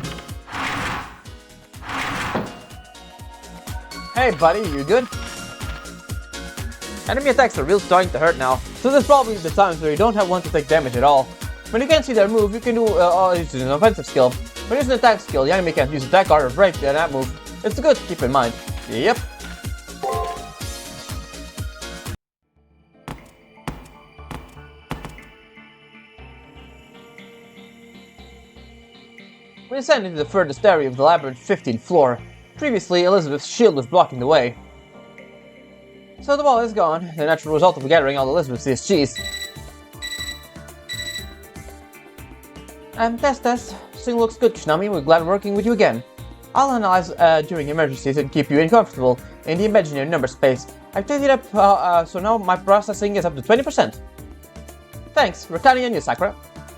Hey buddy, you good? Enemy attacks are real starting to hurt now, so there's probably the times where you don't have one to take damage at all. When you can't see their move, you can use an offensive skill. When using an attack skill, the enemy can't use attack art or break that move. It's good to keep in mind. Yep. We ascend into the furthest area of the labyrinth's 15th floor. Previously, Elizabeth's shield was blocking the way. So the wall is gone, the natural result of gathering all Elizabeth's CSGs. Test. Thing looks good, Shinami. We're glad working with you again. I'll analyze during emergencies and keep you uncomfortable in the imaginary number space. I've taken it up, so now my processing is up to 20%. Thanks, we're counting on you, Sakura.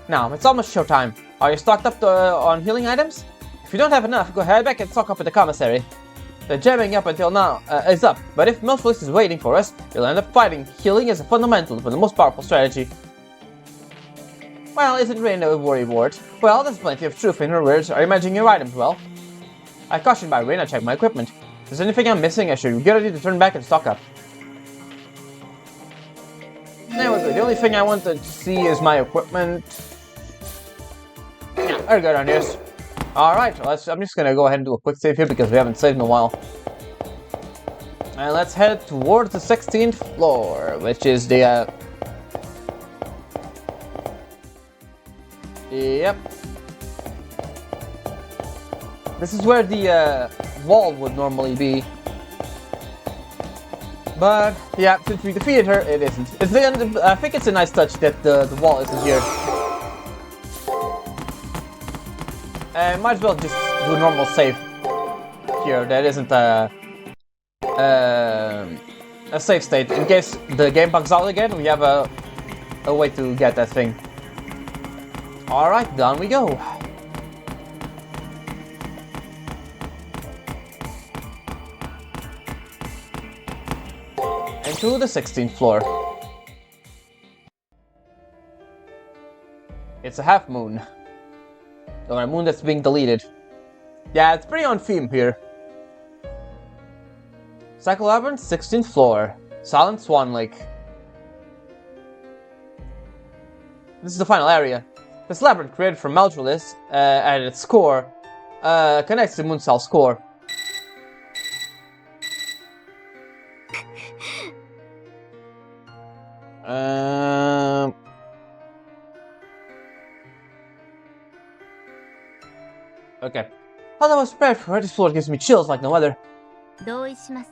Now, it's almost showtime. Are you stocked up on healing items? If you don't have enough, go head back and stock up at the commissary. The jamming up until now is up, but if Merciless is waiting for us, you'll end up fighting. Healing is a fundamental but the most powerful strategy. Well, isn't Rain a worry ward? Well, there's plenty of truth in her words. Are you managing your items well? I cautioned by Rain, I checked my equipment. If there's anything I'm missing, I should get ready to turn back and stock up. There we go. The only thing I wanted to see is my equipment. Yeah, there we go, down here. Alright, I'm just gonna go ahead and do a quick save here because we haven't saved in a while. And let's head towards the 16th floor, which is the, Yep. This is where the, wall would normally be. But, yeah, since we defeated her, it isn't. I think it's a nice touch that the wall isn't here. Might as well just do a normal save here. That isn't a save state. In case the game bugs out again, we have a way to get that thing. Alright, down we go. And to the 16th floor. It's a half moon. Or a moon that's being deleted. Yeah, it's pretty on theme here. Cycle Labyrinth, 16th floor. Silent Swan Lake. This is the final area. This labyrinth created from Meltrolis, at its core, connects to Moonsal's core. Okay. Although I was prepared for it, this floor gives me chills like no other.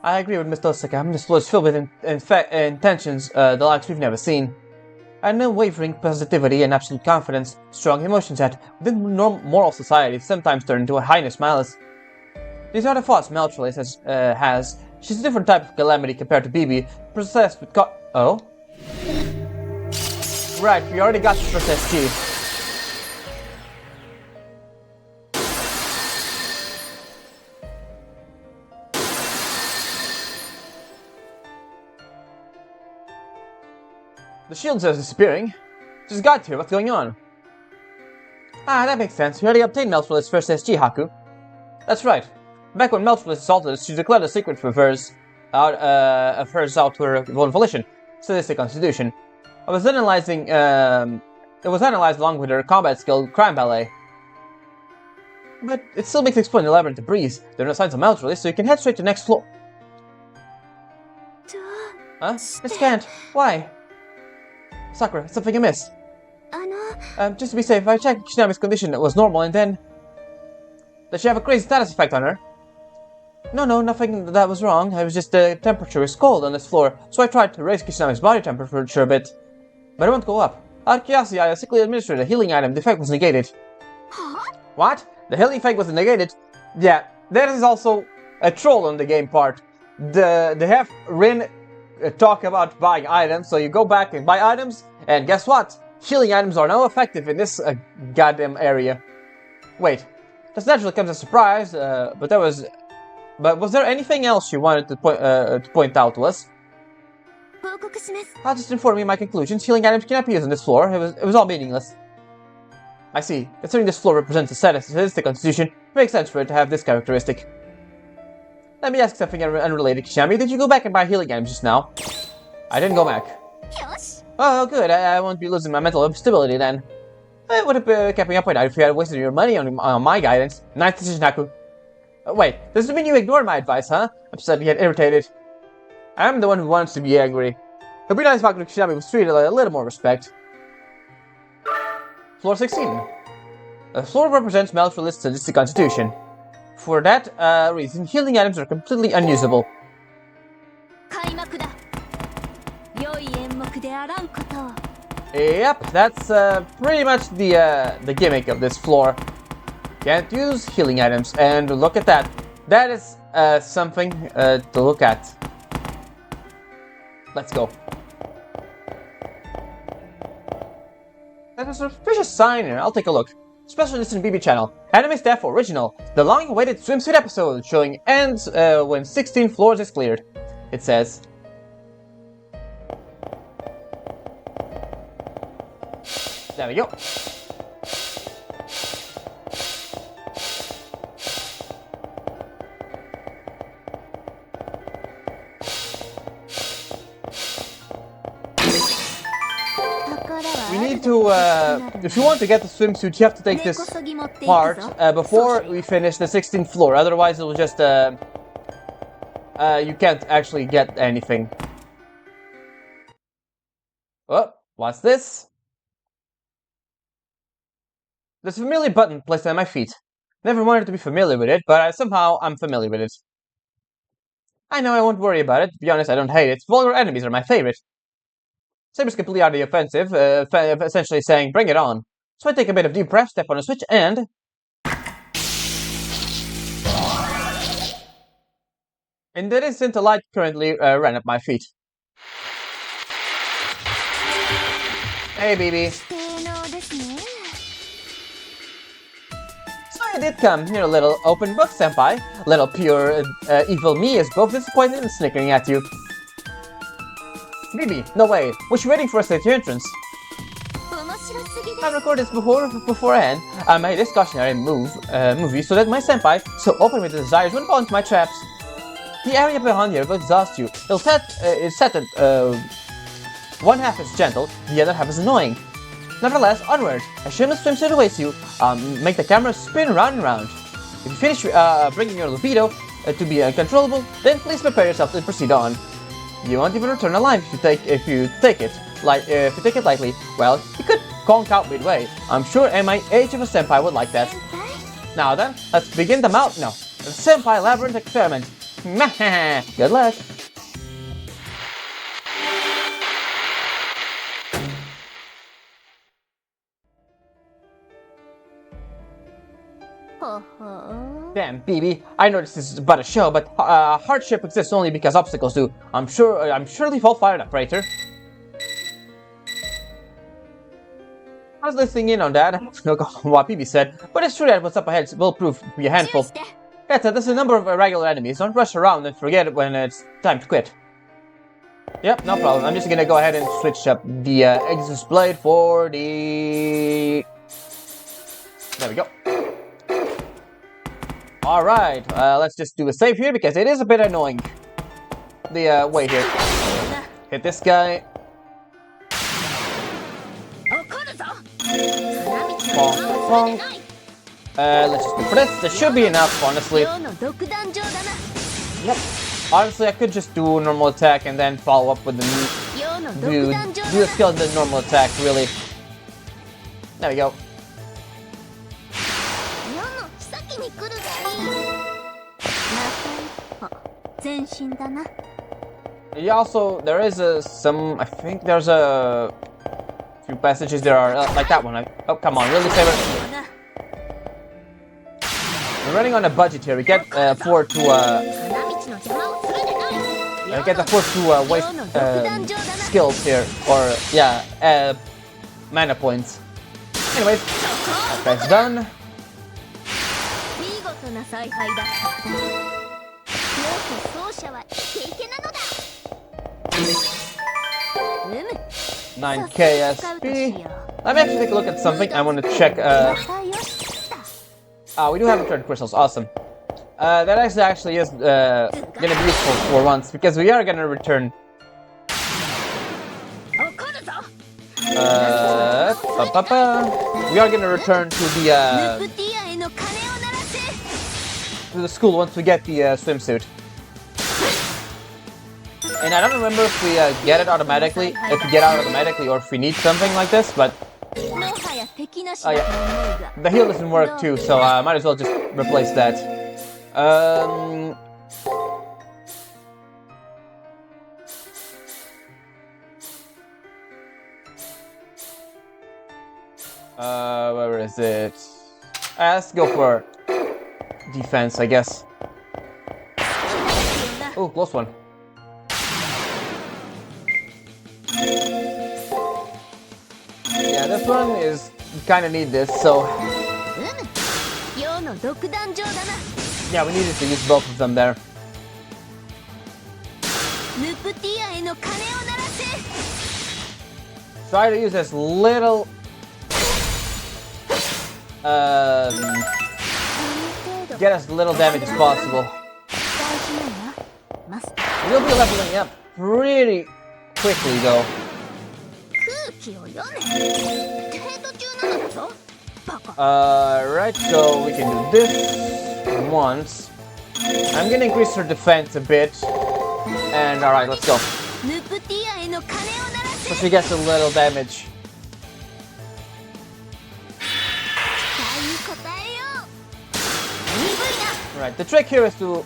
I agree with Miss Osaka. This floor is filled with intentions, the likes we've never seen. An unwavering positivity and absolute confidence, strong emotions that, within moral society, sometimes turn into a heinous malice. These are the thoughts Meltrolis has. She's a different type of calamity compared to BB, possessed with oh? Right, we already got the first SG. The shield says disappearing. Just got here, what's going on? Ah, that makes sense. We already obtained Meltrolis' first SG, Haku. That's right. Back when Meltrolis assaulted us, she declared a secret of hers out to her own volition. Sadistic constitution. It was analyzed along with her combat skill, Crime Ballet. But it still makes exploring the labyrinth a breeze. There are no signs of Meltrolis, so you can head straight to the next floor. Huh? It can't. Why? Sakura, something amiss. Just to be safe, I checked Kishinami's condition. It was normal, and then... Does she have a crazy status effect on her? No, nothing that was wrong. It was just the temperature is cold on this floor, so I tried to raise Kishinami's body temperature a bit. But it won't go up. Out of curiosity, I sickly administered a healing item. The effect was negated. What? The healing effect was negated? Yeah, there is also a troll on the game part. They have Rin talk about buying items, so you go back and buy items, and guess what? Healing items are now effective in this goddamn area. Wait, this naturally comes as a surprise, but was there anything else you wanted to point out to us? I'll just inform you of my conclusions. Healing items cannot be used on this floor. It was all meaningless. I see. Considering this floor represents a sadistic constitution, it makes sense for it to have this characteristic. Let me ask something unrelated, Kishinami. Did you go back and buy healing items just now? I didn't go back. Oh, good. I won't be losing my mental stability then. I would have kept me up at night if you had wasted your money on my guidance. Nice decision, Haku. Wait, does it mean you ignored my advice, huh? I'm starting to get irritated. I'm the one who wants to be angry. It'd be nice if Haku Kishinami was treated with a little more respect. Floor 16. The floor represents Meltrolis' sadistic constitution. For that reason, healing items are completely unusable. Yep, that's pretty much the gimmick of this floor. Can't use healing items, and look at that. That is something to look at. Let's go. There's a suspicious sign here. I'll take a look. Special edition BB channel. Anime Staff Original. The long-awaited swimsuit episode showing ends when 16 floors is cleared. It says. There we go. We need to, if you want to get the swimsuit, you have to take this part before we finish the 16th floor. Otherwise, it will just, you can't actually get anything. Oh, what's this? There's a familiar button placed at my feet. Never wanted to be familiar with it, but somehow I'm familiar with it. I know I won't worry about it. To be honest, I don't hate it. Vulgar enemies are my favorite. Saber's completely out of the offensive, essentially saying, bring it on. So I take a bit of deep breath, step on a switch, and... In that instant, a light currently ran at my feet. Hey, BB. So I did come. Here, little open book, senpai. Little pure evil me is both disappointed and snickering at you. BB, no way. Was you waiting for us at your entrance? I recorded this beforehand. I made this cautionary movie so that my senpai, so open with the desires, wouldn't fall into my traps. The area behind here will exhaust you. It's set that one half is gentle, the other half is annoying. Nevertheless, onward. A shameless swimsuit awaits you. Make the camera spin round and round. If you finish bringing your libido to be uncontrollable, then please prepare yourself to proceed on. You won't even return alive if you take it lightly. Well, you could conk out midway. I'm sure my age of a senpai would like that. Now then, let's begin the senpai labyrinth experiment. Good luck. Damn, BB, I know this is but a show, but hardship exists only because obstacles do. I'm surely all fired up, Prater. I was listening in on that, what BB said, but it's true that what's up ahead will prove to be a handful. That's it, there's a number of irregular enemies. Don't rush around and forget when it's time to quit. Yep, no problem. I'm just gonna go ahead and switch up the Exodus Blade for the... There we go. Alright, let's just do a save here because it is a bit annoying. The way here. Hit this guy. Bonk. Let's just go for this. This should be enough, honestly. Yep. Honestly, I could just do a normal attack and then follow up with the do a skill and then normal attack, really. There we go. Yeah, also, there is I think there's a few passages there are like that one. Oh, come on, really, Saber? We're running on a budget here. We can't afford to waste skills here, or yeah, mana points. Anyways, that's done. $9K SP. Let me actually take a look at something. I want to check. We do have returned crystals. Awesome. That actually is gonna be useful for once because we are gonna return. We are gonna return to the school once we get the swimsuit. And I don't remember if we get it automatically, or if we need something like this, but... Oh yeah, the heal doesn't work too, so I might as well just replace that. Where is it? Let's go for defense, I guess. Oh, close one. Yeah, this one is kind of need this, so yeah, we needed to use both of them there. Try to use as little get as little damage as possible. We'll be leveling up pretty quickly though. Right, so we can do this once. I'm gonna increase her defense a bit. And alright, let's go. So she gets a little damage. Right, the trick here is to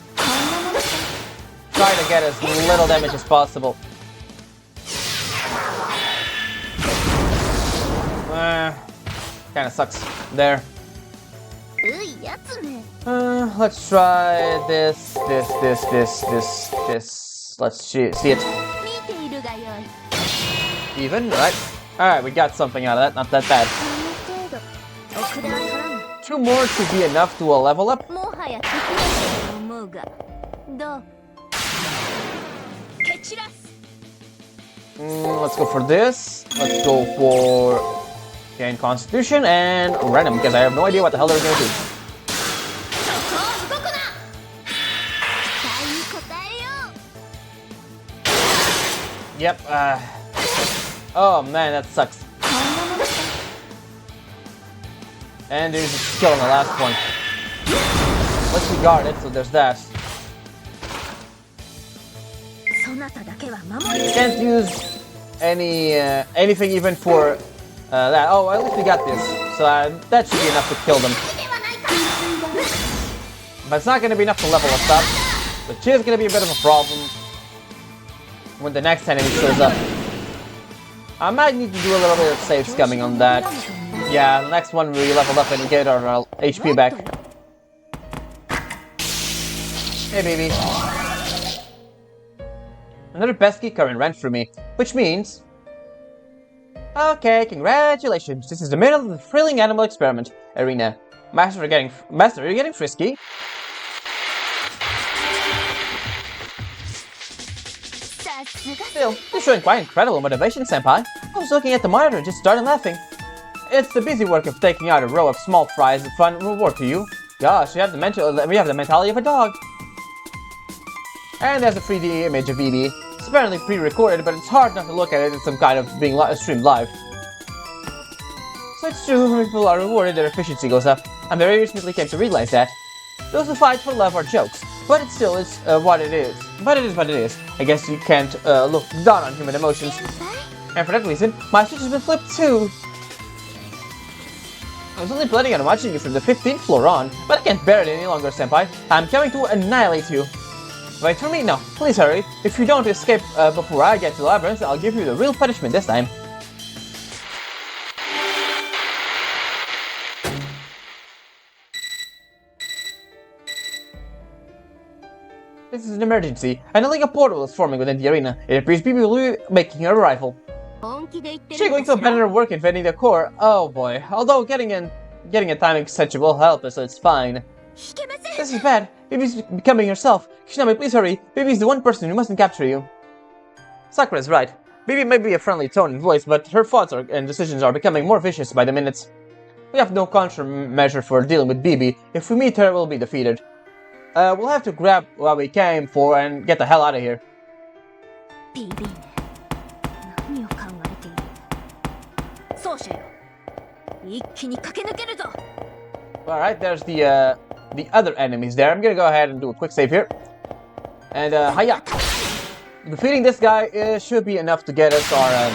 try to get as little damage as possible. Kinda sucks there. Let's try this. Let's see it. Even, right? Alright, we got something out of that, not that bad. 2 more should be enough to level up. Let's go for this. Let's go for gain constitution and random, because I have no idea what the hell they're gonna do. Yep, oh man, that sucks. And there's a skill on the last one. Let's regard it, so there's that. Can't use anything even for that. Oh, at least we got this. So that should be enough to kill them. But it's not going to be enough to level us up. Which is going to be a bit of a problem when the next enemy shows up. I might need to do a little bit of safe scumming on that. Yeah, the next one we leveled up and get our HP back. Hey, baby. Another pesky current ran through me, which means... Okay, congratulations. This is the middle of the thrilling animal experiment arena. Master, you're getting frisky. Still, you're showing quite incredible motivation, senpai. I was looking at the monitor and just started laughing. It's the busy work of taking out a row of small fries and fun reward to you. Gosh, we have the mentality of a dog. And there's a 3D image of Edie. It's apparently pre-recorded, but it's hard not to look at it as some kind of being streamed live. So it's true, when people are rewarded, their efficiency goes up. I very recently came to realize that. Those who fight for love are jokes, but it still is what it is. But it is what it is. I guess you can't look down on human emotions. And for that reason, my switch has been flipped too. I was only planning on watching you from the 15th floor on, but I can't bear it any longer, senpai. I'm coming to annihilate you. Wait for me? No, please hurry. If you don't escape before I get to the labyrinth, I'll give you the real punishment this time. This is an emergency. An illegal portal is forming within the arena. It appears people will be making her arrival. She's going to abandon her work invading the core. Oh boy. Although getting a time extension will help us, so it's fine. This is bad. Bibi's becoming herself. Kishinami, please hurry. Bibi's the one person who mustn't capture you. Sakura's right. Bibi may be a friendly tone and voice, but her thoughts and decisions are becoming more vicious by the minute. We have no countermeasure for dealing with Bibi. If we meet her, we'll be defeated. We'll have to grab what we came for and get the hell out of here. Alright, there's the other enemies there. I'm gonna go ahead and do a quick save here. And, hiya! Defeating this guy should be enough to get us our,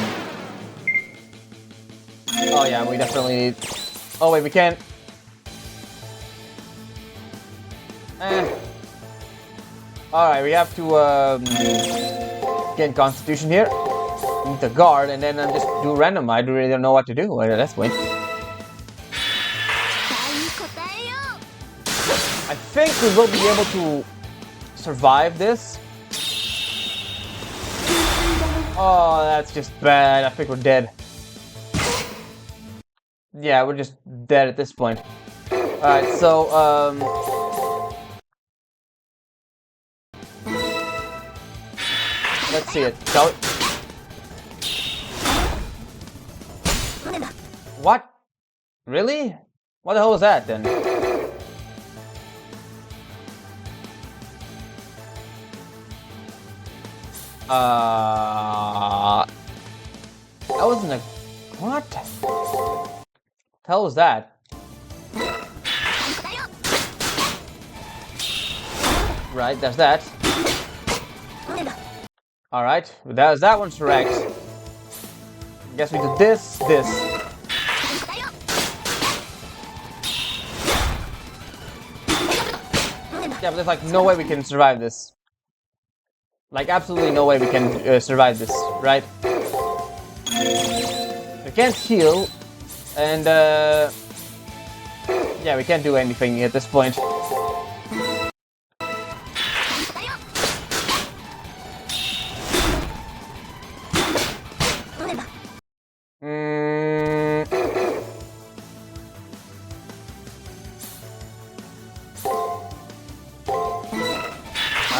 Oh yeah, we definitely need... Oh wait, we can't... Alright, we have to, gain constitution here. We need to guard, and then just do random. I really don't know what to do at this point. I think we will be able to survive this. Oh, that's just bad. I think we're dead. Yeah, we're just dead at this point. Alright, so, let's see it. Shall we? What? Really? What the hell was that then? That wasn't a... What? The hell was that? Right, that's that. Alright, that one's correct. Guess we did this. Yeah, but there's like no way we can survive this. Like absolutely no way we can survive this, right? We can't heal, and Yeah, we can't do anything at this point.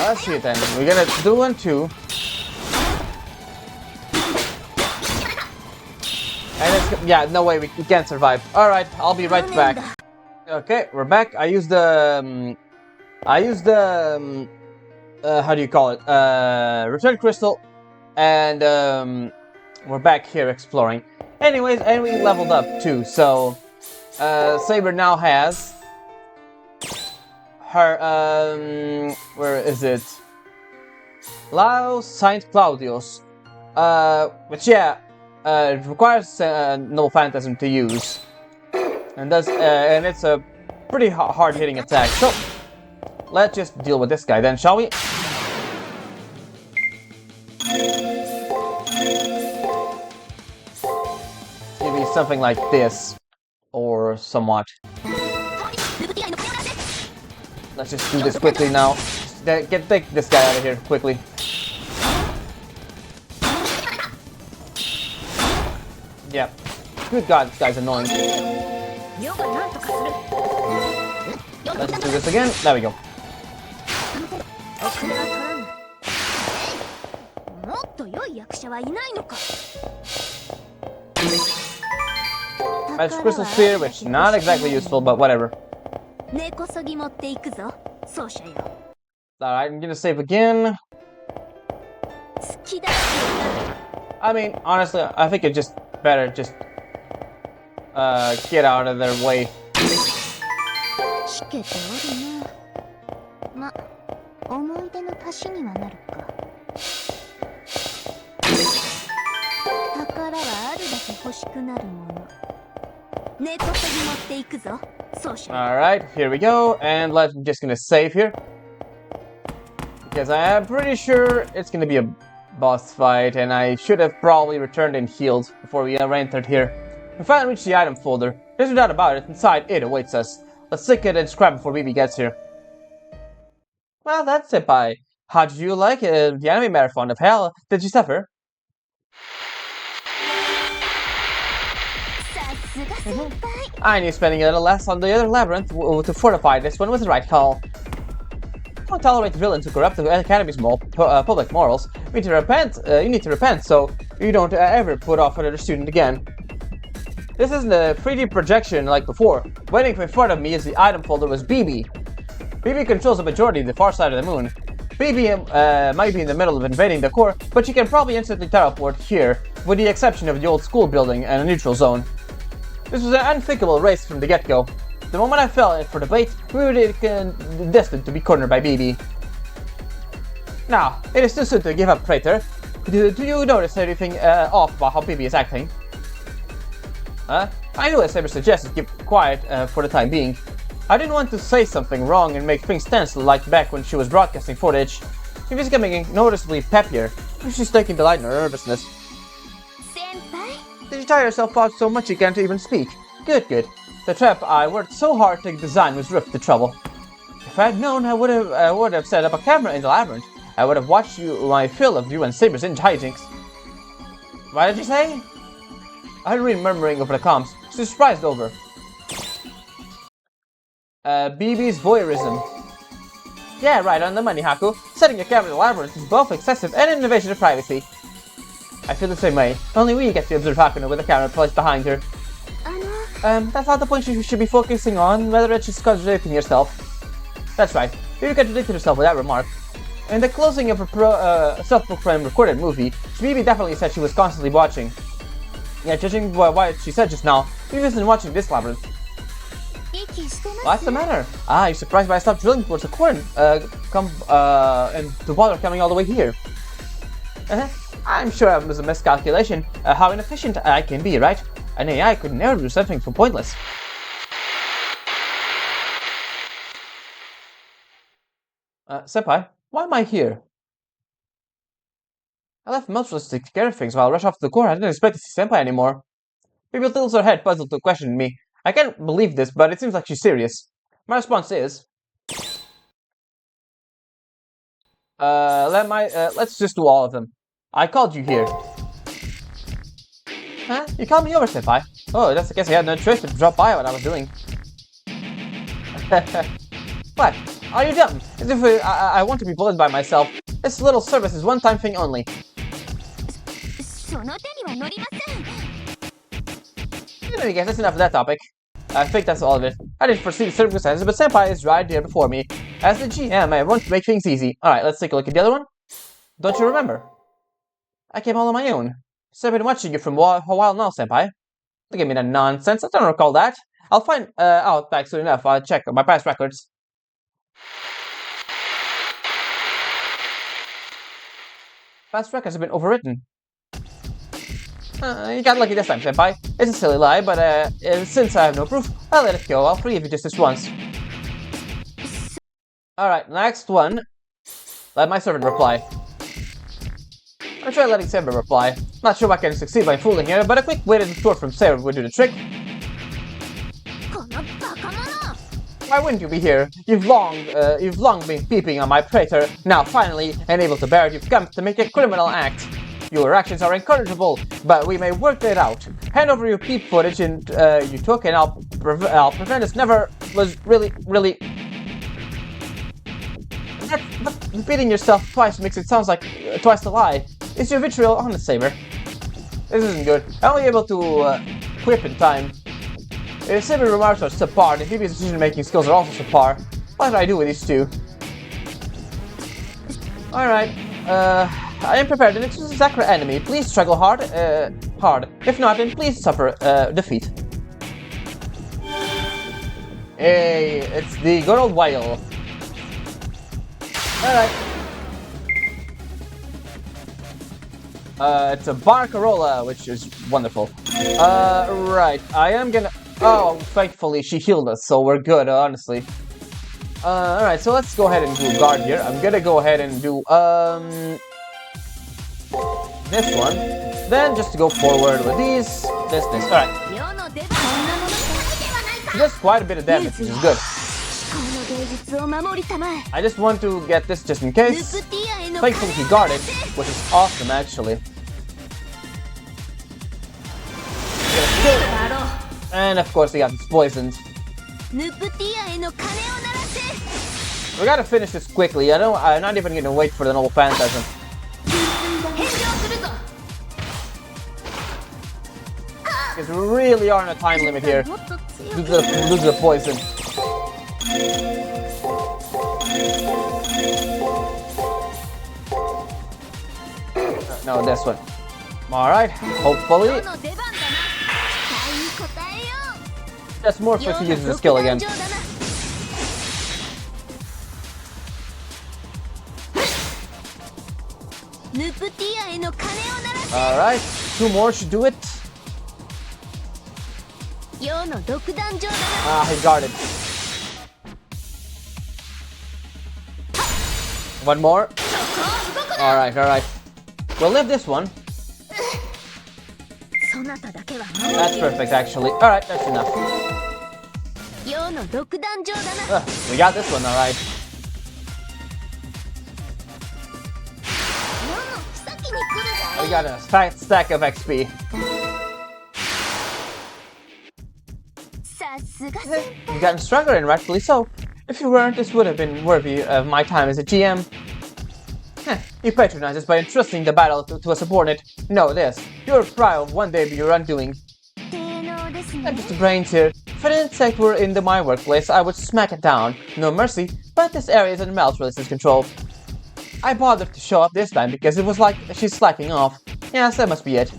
Let's see it then. We're gonna do 1, 2. And it's, yeah, no way, we can't survive. Alright, I'll be right back. Okay, we're back. I used the how do you call it? Return crystal. And, we're back here exploring. Anyways, and we leveled up too, so, Saber now has her, where is it? Lao Saint Claudius. Which, yeah, it requires no phantasm to use. And does, and it's a pretty hard-hitting attack. So, let's just deal with this guy then, shall we? Maybe something like this, or somewhat. Let's just do this quickly now. Take this guy out of here quickly. Yeah. Good God, this guy's annoying. Let's just do this again. There we go. Magic Crystal Sphere, which not exactly useful, but whatever. Alright, I'm gonna save again. I mean, honestly, I think it just better just get out of their way. Alright, here we go, and I'm just gonna save here. Because I am pretty sure it's gonna be a boss fight, and I should have probably returned and healed before we entered here. We finally reached the item folder. There's no doubt about it, inside it awaits us. Let's stick it and scrap before BB gets here. Well, that's it, bye. How did you like the anime marathon of hell? Did you suffer? I knew spending a little less on the other labyrinth to fortify this one was the right call. Don't tolerate villains who corrupt the Academy's public morals. You need to repent so you don't ever put off another student again. This isn't a 3D projection like before. Waiting in front of me as the item folder was BB. BB controls the majority of the far side of the moon. BB might be in the middle of invading the core, but she can probably instantly teleport here, with the exception of the old school building and a neutral zone. This was an unthinkable race from the get-go. The moment I fell in for the bait, we were destined to be cornered by BB. Now, it is too soon to give up, Praetor. Do you notice anything off about how BB is acting? I knew as Saber suggested, keep quiet for the time being. I didn't want to say something wrong and make things tense like back when she was broadcasting footage. She was becoming noticeably peppier. She's taking delight in her nervousness. Senpai? Did you tire yourself out so much you can't even speak? Good, good. The trap I worked so hard to design was ripped to trouble. If I had known, I would have set up a camera in the labyrinth. I would have watched my fill of you and Saber's hijinks. What did you say? I heard Rin murmuring over the comms. She's surprised over. BB's voyeurism. Yeah, right on the money, Haku. Setting a camera in the labyrinth is both excessive and an invasion of privacy. I feel the same way. Only we get to observe Hakuno with a camera placed behind her. That's not the point you should be focusing on, whether it's just contradicting yourself. That's right. You contradicted yourself with that remark. In the closing of a self-proclaimed recorded movie, BB definitely said she was constantly watching. Yeah, judging by what she said just now, BB isn't watching this labyrinth. What's the matter? You're surprised why I stopped drilling towards the core and the water coming all the way here. I'm sure it was a miscalculation. How inefficient I can be, right? An AI could never do something so pointless. Senpai, why am I here? I left Monstrous to take care of things while I rushed off to the core. I didn't expect to see Senpai anymore. Baby tilts her head, puzzled to question me. I can't believe this, but it seems like she's serious. My response is... let's just do all of them. I called you here. Huh? You called me over, senpai. Oh, that's I guess I had no choice but to drop by what I was doing. What? Are you dumb? As if I want to be bullied by myself. This little service is one-time thing only. Anyway, guys, that's enough of that topic. I think that's all of it. I didn't foresee the circumstances, but senpai is right there before me. As the GM, I want to make things easy. Alright, let's take a look at the other one. Don't you remember? I came all on my own. So I've been watching you for a while now, senpai. Don't give me that nonsense. I don't recall that. I'll find out back soon enough. I'll check my past records. Past records have been overwritten. You got lucky this time, senpai. It's a silly lie, but since I have no proof, I'll let it go. I'll forgive you just this once. Alright, next one. Let my servant reply. I'll try letting Saber reply. Not sure if I can succeed by fooling her, but a quick weighted retort from Saber would do the trick. Why wouldn't you be here? You've long been peeping on my prater. Now, finally, and able to bear it, you've come to make a criminal act. Your actions are incorrigible, but we may work it out. Hand over your peep footage and you took, and I'll prevent this. Never was really. But repeating yourself twice makes it sound like twice the lie. Is your vitriol honest, Saber? This isn't good. I'm only able to quip in time. If Saber remarks are subpar, and Phoebe's decision-making skills are also subpar, what do I do with these two? Alright, I am prepared to next Sakura enemy. Please struggle hard. If not, then please suffer defeat. Hey, it's the good old whale. Alright. It's a Barcarola, which is wonderful. Right. I am gonna... Oh, thankfully she healed us, so we're good, honestly. Alright, so let's go ahead and do guard here. I'm gonna go ahead and do, this one. Then just to go forward with these, this. Alright. Just quite a bit of damage, which is good. I just want to get this just in case. Thankfully he guarded, which is awesome actually. And of course he got poisoned. We gotta finish this quickly. I'm not even gonna wait for the noble phantasm. Because we really are on a time limit here. Due to the poison. No, this one. Alright, hopefully. That's more for to use the skill again. Alright, 2 more should do it. Ah, he guarded. 1 more. Alright. We'll live this one. That's perfect, actually. Alright, that's enough. We got this one, alright. We got a stack of XP. You've gotten stronger, and rightfully so. If you weren't, this would have been worthy of my time as a GM. You patronize us by entrusting the battle to a subordinate. Know this, you're proud of one day be your undoing. I'm just a brains here. If an insect were in my workplace, I would smack it down. No mercy, but this area is in Maltralice's control. I bothered to show up this time because it was like she's slacking off. Yes, that must be it.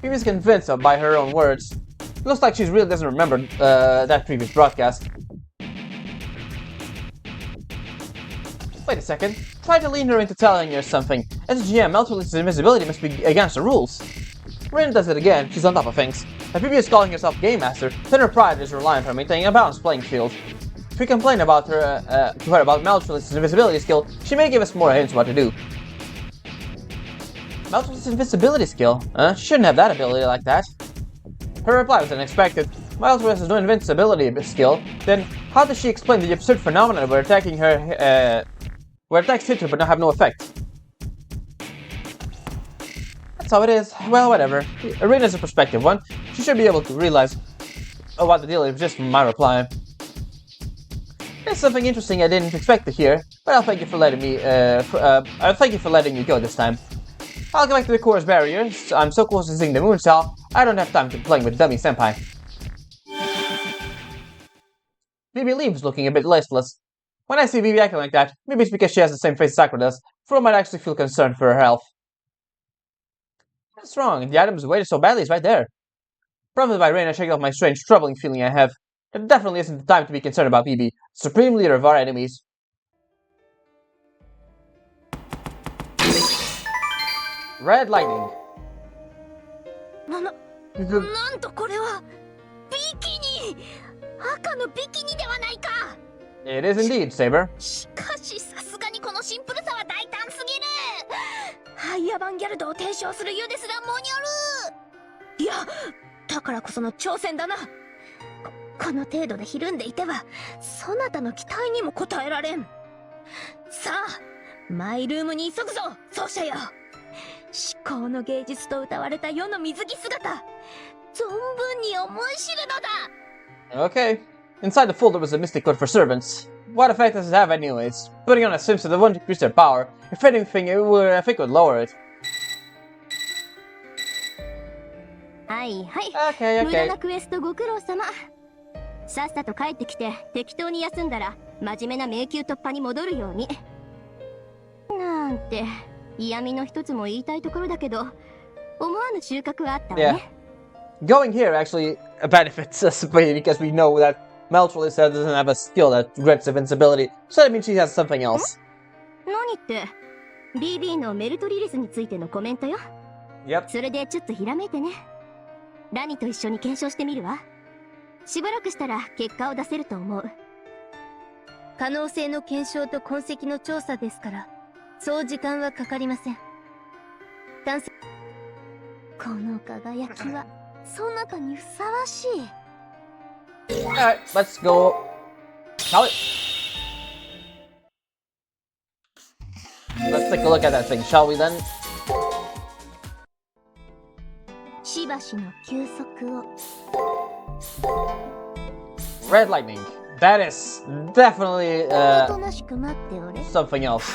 She was convinced of by her own words. Looks like she really doesn't remember that previous broadcast. Wait a second. Try to lean her into telling her something. As a GM, Maltralice's invisibility must be against the rules. Rin does it again. She's on top of things. If Phoebe is calling herself Game Master, then her pride is reliant on maintaining a balanced playing field. If we complain about her to her about Maltralice's invisibility skill, she may give us more hints what to do. Maltralice's invisibility skill? She shouldn't have that ability like that. Her reply was unexpected. Miles has no invincibility skill, then how does she explain the absurd phenomenon where attacking her, where attacks hit her but not have no effect? That's how it is. Well, whatever. Arena's a perspective one. She should be able to realize what the deal is just from my reply. There's something interesting I didn't expect to hear, but I'll thank you for letting me. I'll thank you for letting me go this time. I'll go back to the course barriers. I'm so close to seeing the moon cell. I don't have time to be playing with dummy senpai. Bibi leaves looking a bit listless. When I see Bibi acting like that, maybe it's because she has the same face Sakura does. For I might actually feel concerned for her health. What's wrong? The item is weighted so badly, it's right there. Prompted by rain, I shake off my strange, troubling feeling I have. There definitely isn't the time to be concerned about Bibi, supreme leader of our enemies. Red lightning. なんとこれはビキニ赤のビキニではないか It is indeed, Saber. しかしさすがにこのシンプルさは大胆すぎるハイアバンギャルドを提唱するユですらモニョルいやだからこその挑戦だなこの程度でひるんでいてはそなたの期待にも応えられんさあマイルームに急ぐぞ奏者よ至高の芸術と歌われた世の水着姿存分に思い知るのだ Okay. Inside the folder was a mystic code for servants. What effect does it have anyways? Putting on a swimsuit won't increase their power. If anything, I think it would lower it. はいはい Okay, 無駄 okay. なクエストご苦労様さっさと帰ってきて適当に休んだら真面目な迷宮突破に戻るようになんて嫌味の一つも言いたいところだけど思わぬ収穫はあったわね Going here actually benefits us because we know that Meltrollis doesn't have a skill that grants invincibility, so that means she has something else. 何って BB のメルトリリスについてのコメントよ Yep. それでちょっとひらめいてねラニと一緒に検証してみるわしばらくしたら結果を出せると思う可能性の検証と痕跡の調査ですからそう時間はかかりません探索この輝きはそなたにふさわしい Alright, let's go. Shall we? Let's take a look at that thing, shall we then? しばしの休息を Red lightning. That is definitely おとなしく待っておれ something else.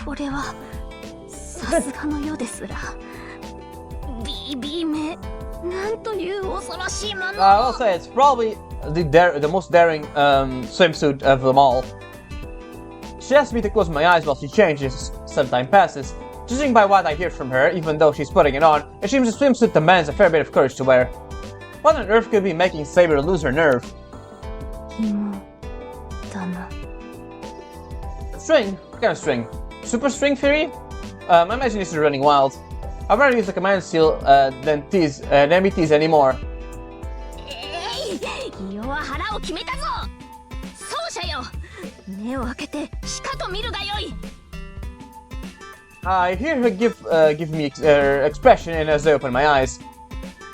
これはさすがのようですら BB めなんという恐ろしいもの I'll say it's probably the most daring swimsuit of them all. She asks me to close my eyes while she changes. Some time passes. Judging by what I hear from her, even though she's putting it on, it seems the swimsuit demands a fair bit of courage to wear. What on earth could be making Saber lose her nerve? 紐だな String? What kind of string? Super string theory? My imagination is running wild. I'd rather use the command seal than be teased anymore. 世は腹を決めたぞ奏者よ目を開けてしかと見るがよい I hear her give me expression and as I open my eyes.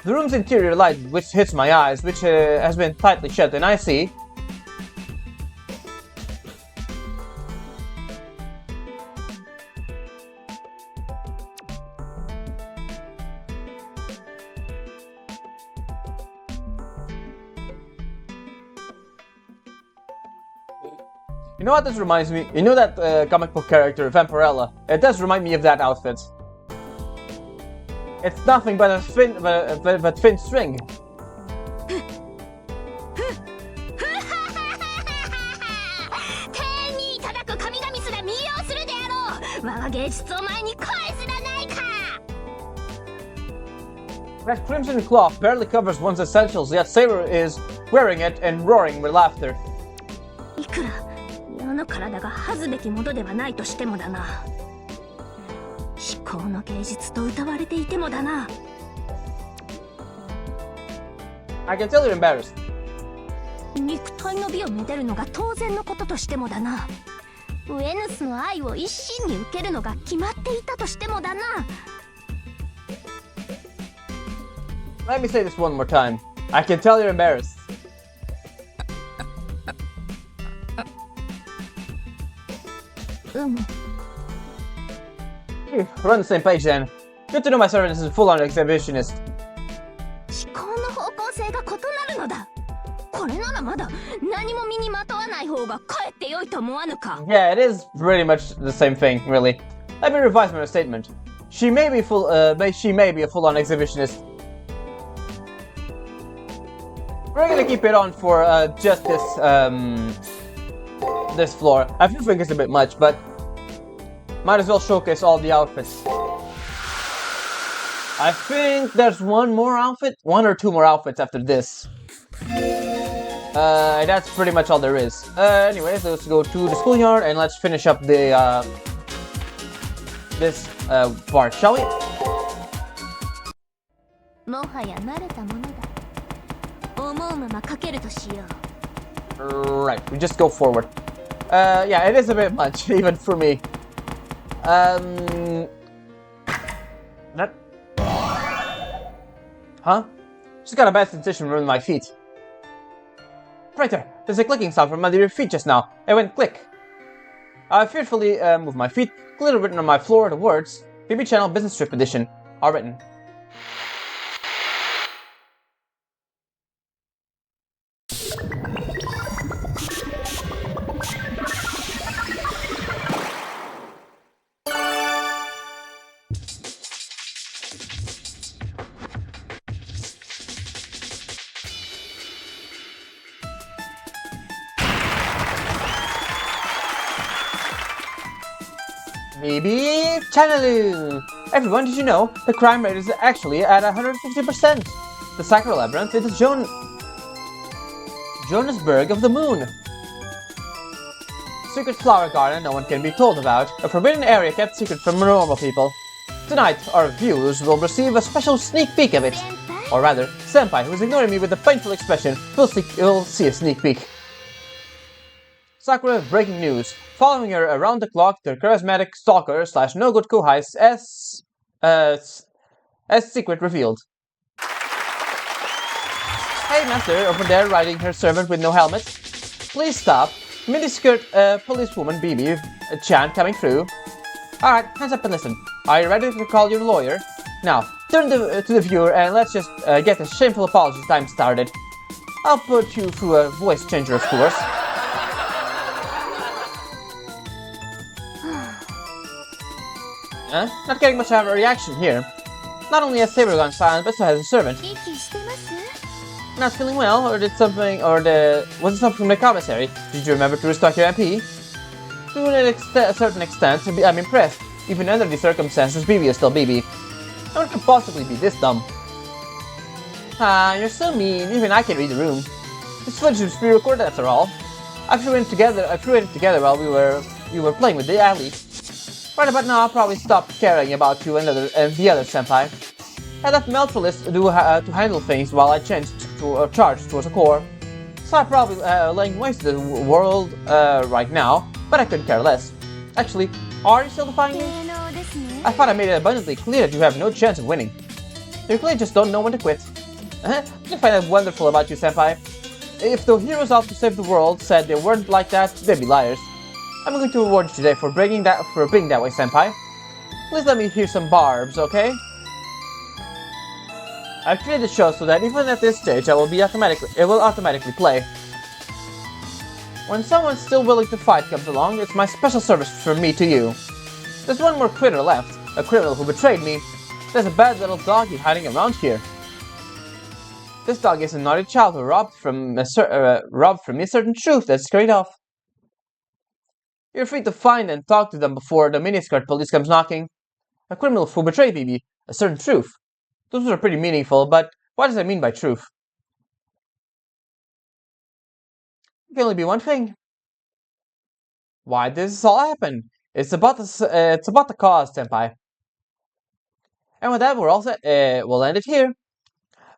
The room's interior light which hits my eyes, which has been tightly shut, and I see... You know what this reminds me? You know that comic book character, Vampirella? It does remind me of that outfit. It's nothing but a thin string. 天に叩く神々すら見ようするであろう我が芸術を前に返すらないか That crimson cloth barely covers one's essentials, yet Saber is wearing it and roaring with laughter. いくら世の体が恥ずべきものではないとしてもだな至高の芸術と歌われていてもだな I can tell you're embarrassed. 肉体の美をめでるのが当然のこととしてもだなウェヌスの愛を一身に受けるのが決まっていたとしてもだな。 Let me say this one more time. I can tell you're embarrassed. Phew, we're on the same page then. Good to know my servant is a full-on exhibitionist. 思考の方向性が異なるのだ。これならまだ何も身にまとわない方がかえって良いと思わぬか。 Yeah, it is pretty much the same thing, really. Let me revise my statement. She may be a full-on exhibitionist. We're gonna keep it on for just this floor. I feel think it's a bit much, but might as well showcase all the outfits. I think there's one or two more outfits after this. That's pretty much all there is. Anyways, let's go to the schoolyard and let's finish up the this part, shall we? もはや慣れたものだ。思うままかけるとしよう。 Right, we just go forward. Yeah, it is a bit much, even for me. That... Huh? Just got a bad sensation around my feet. Right there, there's a clicking sound from under your feet just now. It went click. I fearfully moved my feet. Clearly written on my floor the words, BB Channel Business Trip Edition, are written. BB Channel! Everyone, did you know the crime rate is actually at 150%? The Sacral Labyrinth is Johannesburg of the Moon. Secret flower garden no one can be told about. A forbidden area kept secret from normal people. Tonight, our viewers will receive a special sneak peek of it. Or rather, Senpai, who is ignoring me with a painful expression, will see a sneak peek. Sakura breaking news. Following her around the clock, the charismatic stalker / no-good Kohai's secret revealed. Hey master, over there riding her servant with no helmet. Please stop. Miniskirt policewoman BB Chan coming through. Alright, hands up and listen. Are you ready to call your lawyer? Now, turn to the viewer and let's just get a shameful apology time started. I'll put you through a voice changer, of course. Not getting much of a reaction here. Not only has Saber gone silent, but so has the servant. Not feeling well, or did something, was it something from the commissary? Did you remember to restock your MP? To a certain extent, I'm impressed. Even under these circumstances, BB is still BB. No one could possibly be this dumb. Ah, you're so mean. Even I can read the room. This footage was pre-recorded after all. I threw it together while we were playing with the alley. Right about now, I'll probably stop caring about you and the other senpai. I left Meltrolis to handle things while I changed to charge towards a core. So I'm probably laying waste to the world right now, but I couldn't care less. Actually, are you still defying me? I thought I made it abundantly clear that you have no chance of winning. You clearly just don't know when to quit. I find that wonderful about you, senpai. If the heroes out to save the world said they weren't like that, they'd be liars. I'm going to reward you today for being that way, senpai. Please let me hear some barbs, okay? I've created the show so that even at this stage, it will automatically play. When someone still willing to fight comes along, it's my special service from me to you. There's one more critter left, a criminal who betrayed me. There's a bad little doggy hiding around here. This dog is a naughty child who robbed from me a certain truth that's straight off. You're free to find and talk to them before the miniskirt police comes knocking. A criminal who betrayed BB, a certain truth. Those are pretty meaningful, but what does I mean by truth? It can only be one thing. Why did this all happen? It's about the cause, senpai. And with that, we're all set. We'll end it here.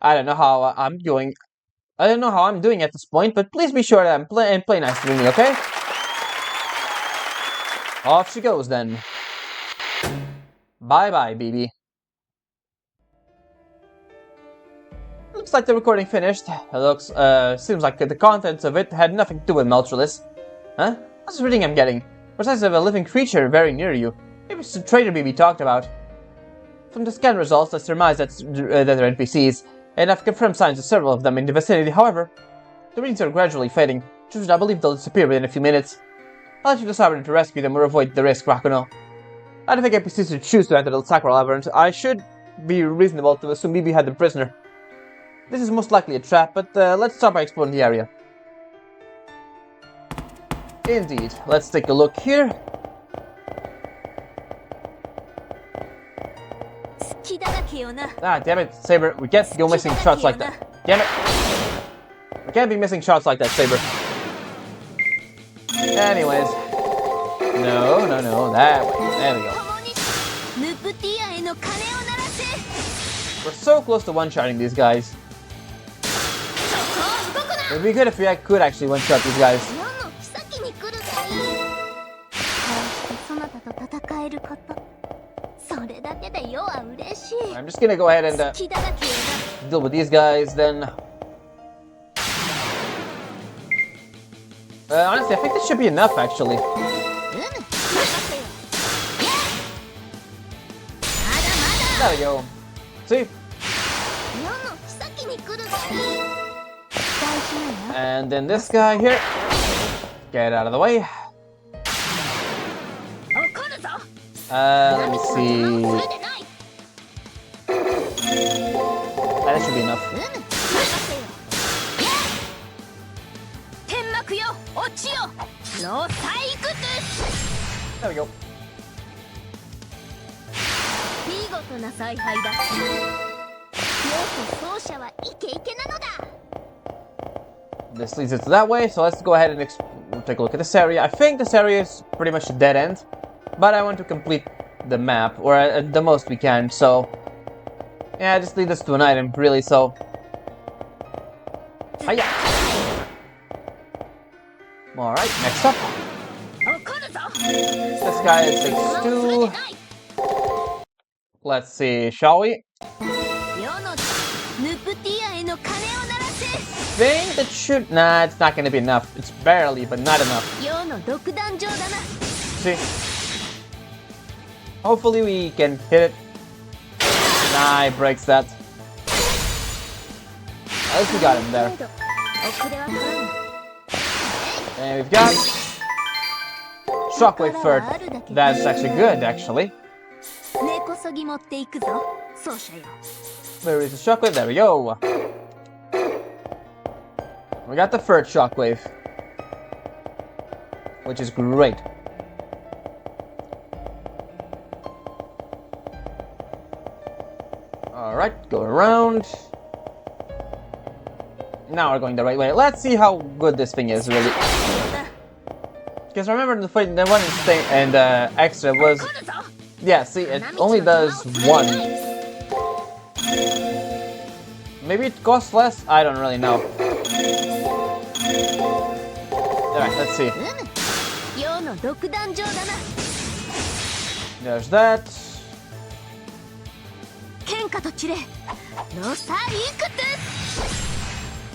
I don't know how I'm doing at this point, but please be sure that play nice to me, okay? Off she goes then. Bye-bye, BB. Looks like the recording finished. It seems like the contents of it had nothing to do with Meltrolis. Huh? What's the reading I'm getting? Precisely of a living creature very near you. Maybe it's the trader BB talked about. From the scan results, I surmise that they're NPCs, and I've confirmed signs of several of them in the vicinity. However, the readings are gradually fading. Truth, I believe they'll disappear within a few minutes. I'll let you decide to rescue them or avoid the risk, Rakuno. I don't think NPCs should choose to enter the Sakura Labyrinth. I should be reasonable to assume BB had them prisoner. This is most likely a trap, but let's start by exploring the area. Indeed. Let's take a look here. Ah, damn it, Saber. We can't go missing shots like that. Damn it. We can't be missing shots like that, Saber. Anyways. No, that way. There we go. We're so close to one-shotting these guys. It would be good if we could actually one-shot these guys. I'm just gonna go ahead and deal with these guys then. Honestly, I think this should be enough actually. There we go. See? And then this guy here. Get out of the way. Let me see. That should be enough. There we go. This leads us to that way, so let's go ahead and take a look at this area. I think this area is pretty much a dead end, but I want to complete the map, or at the most we can, so yeah, just lead us to an item, really, so hiya! Alright, next up. This guy takes 2. Let's see, shall we? I think that should... Nah, it's not gonna be enough. It's barely, but not enough. See? Hopefully we can hit it. Nah, it breaks that. At least we got him there. And we've got... Shockwave third. That's actually good, actually. Where is the shockwave? There we go. We got the third shockwave, which is great. Alright, go around. Now we're going the right way. Let's see how good this thing is, really. Because remember the one thing and extra was... Yeah, see, it only does 1. Maybe it costs less? I don't really know. Alright, let's see. There's that.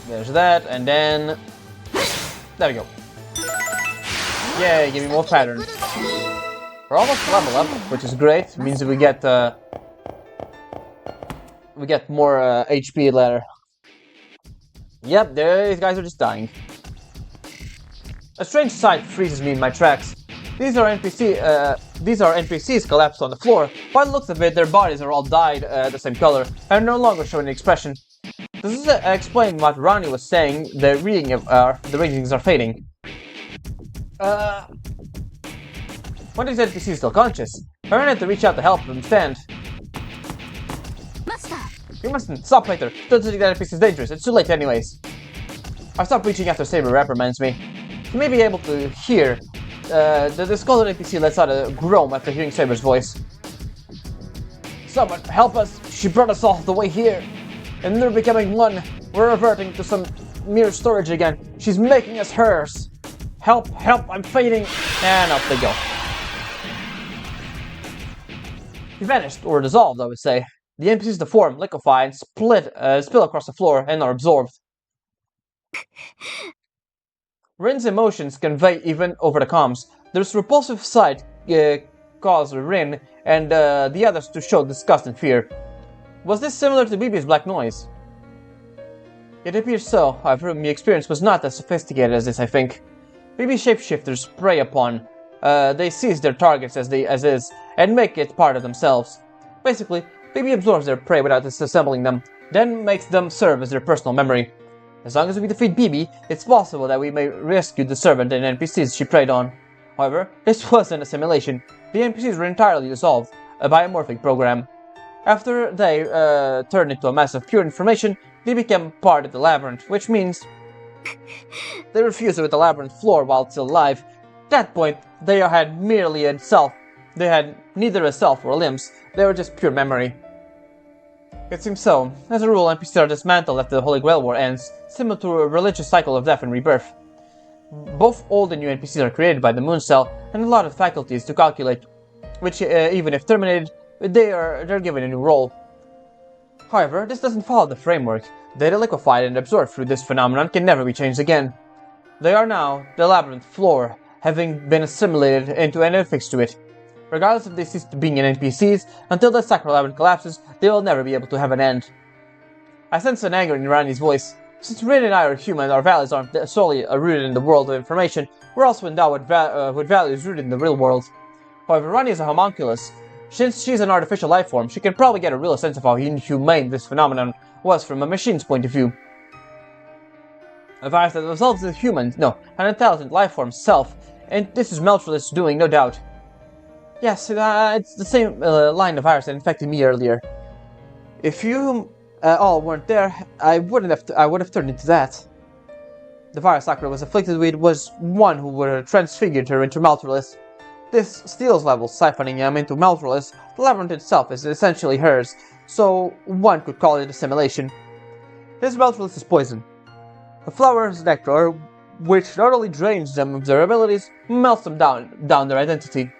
There's that, and then... There we go. Yay, give me more patterns. We're almost level up, which is great. It means that we get more HP later. Yep, these guys are just dying. A strange sight freezes me in my tracks. These are NPCs collapsed on the floor. By the looks of it, their bodies are all dyed the same color and no longer showing expression. Does this explain what Ronnie was saying? The readings are fading. One of these NPCs is still conscious. I ran to reach out to help them stand. You mustn't stop later. Don't think that NPC is dangerous. It's too late anyways. I stopped reaching after Saber reprimands me. You may be able to hear. The discolored NPC lets out a groan after hearing Saber's voice. Someone help us! She brought us all the way here. And they're becoming one. We're reverting to some mere storage again. She's making us hers. Help, help, I'm fading. And off they go. He vanished, or dissolved, I would say. The NPCs deform, liquefy, and spill across the floor and are absorbed. Rin's emotions convey even over the comms. This repulsive sight caused Rin and the others to show disgust and fear. Was this similar to BB's black noise? It appears so, however, my experience was not as sophisticated as this, I think. BB shapeshifters prey upon. They seize their targets as is, and make it part of themselves. Basically, BB absorbs their prey without disassembling them, then makes them serve as their personal memory. As long as we defeat BB, it's possible that we may rescue the servant and NPCs she preyed on. However, this wasn't a simulation. The NPCs were entirely dissolved, a biomorphic program. After they turned into a mass of pure information, they became part of the labyrinth, which means they were fused with the labyrinth floor while still alive. At that point, they had merely a self. They had neither a self or limbs. They were just pure memory. It seems so. As a rule, NPCs are dismantled after the Holy Grail War ends, similar to a religious cycle of death and rebirth. Both old and new NPCs are created by the Moon Cell, and a lot of faculties to calculate, which, even if terminated, they're given a new role. However, this doesn't follow the framework. Data liquefied and absorbed through this phenomenon can never be changed again. They are now the labyrinth floor, having been assimilated into and affixed to it. Regardless if they cease being NPCs, until the sacral labyrinth collapses, they will never be able to have an end. I sense an anger in Randy's voice. Since Rin and I are human, our values aren't solely rooted in the world of information, we're also endowed with values rooted in the real world. However, Randy is a homunculus. Since she's an artificial life form, she can probably get a real sense of how inhumane this phenomenon was from a machine's point of view. A virus that dissolves a human, no, an intelligent life form's self, and this is Meltrulus doing, no doubt. Yes, it's the same line of virus that infected me earlier. If you all weren't there, I would have turned into that. The virus Sakura was afflicted with was one who would have transfigured her into Meltrulus. This steals levels, siphoning him into Meltrulus. The labyrinth itself is essentially hers, so one could call it a simulation. This Meltrulus is poison. The flower's nectar, which not only drains them of their abilities, melts them down their identity.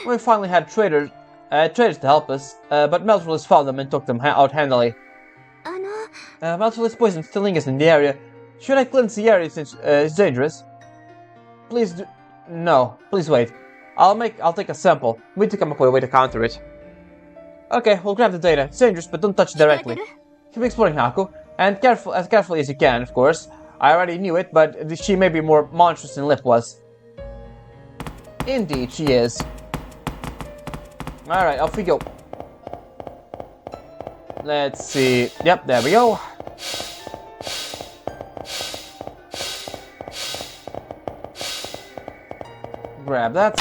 We finally had traders to help us, but Meltrulus found them and took them out handily. Meltrulus poison still lingers in the area. Should I cleanse the area since it's dangerous? Please do. No, please wait. I'll take a sample. We need to come up with a way to counter it. Okay, we'll grab the data. It's dangerous, but don't touch it directly. Keep exploring, Haku, and as carefully as you can, of course. I already knew it, but she may be more monstrous than Lip was. Indeed, she is. Alright, off we go. Let's see. Yep, there we go. Grab that.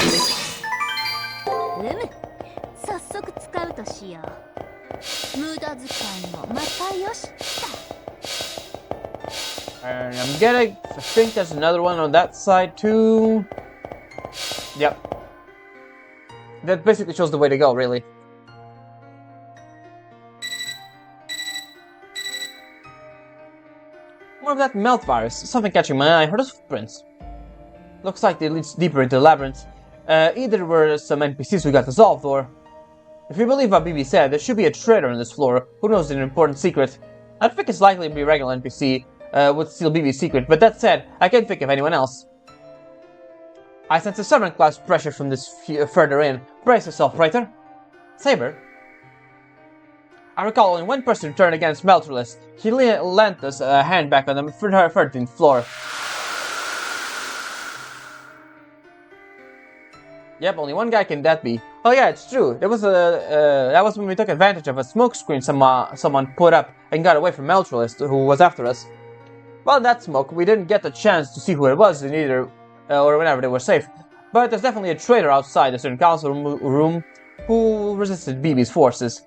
And I'm getting, I think there's another one on that side too. Yep. That basically shows the way to go, really. More of that melt virus. Something catching my eye. Heard of footprints. Looks like it leads deeper into the labyrinth. Either were some NPCs who got dissolved, or... If you believe what BB said, there should be a traitor on this floor who knows an important secret. I don't think it's likely to be a regular NPC would steal BB's secret, but that said, I can't think of anyone else. I sense a servant class pressure from this further in. Brace yourself, writer. Saber. I recall only one person turned against Meltrulus. He lent us a hand back on the 13th floor. Yep, only one guy can that be. Oh yeah, it's true. There was that was when we took advantage of a smokescreen someone put up and got away from Meltrulus, who was after us. Well, that smoke, we didn't get the chance to see who it was in either, or whenever they were safe. But there's definitely a traitor outside the certain council room who resisted BB's forces.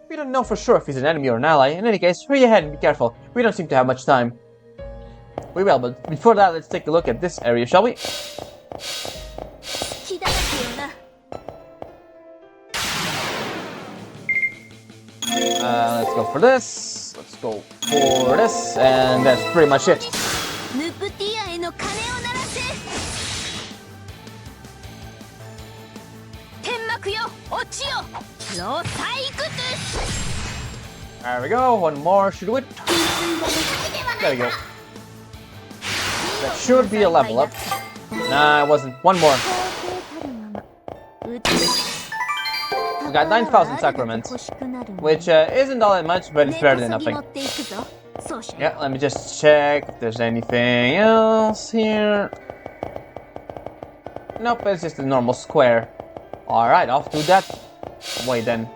We don't know for sure if he's an enemy or an ally. In any case, hurry ahead and be careful. We don't seem to have much time. We will, but before that, let's take a look at this area, shall we? Let's go for this. Let's go for this, and that's pretty much it. There we go, one more should do it. There we go. That should be a level up. Nah, it wasn't. One more. We got 9,000 sacraments, which isn't all that much, but it's better than nothing. Yeah, let me just check if there's anything else here. Nope, it's just a normal square. Alright, off to that way then.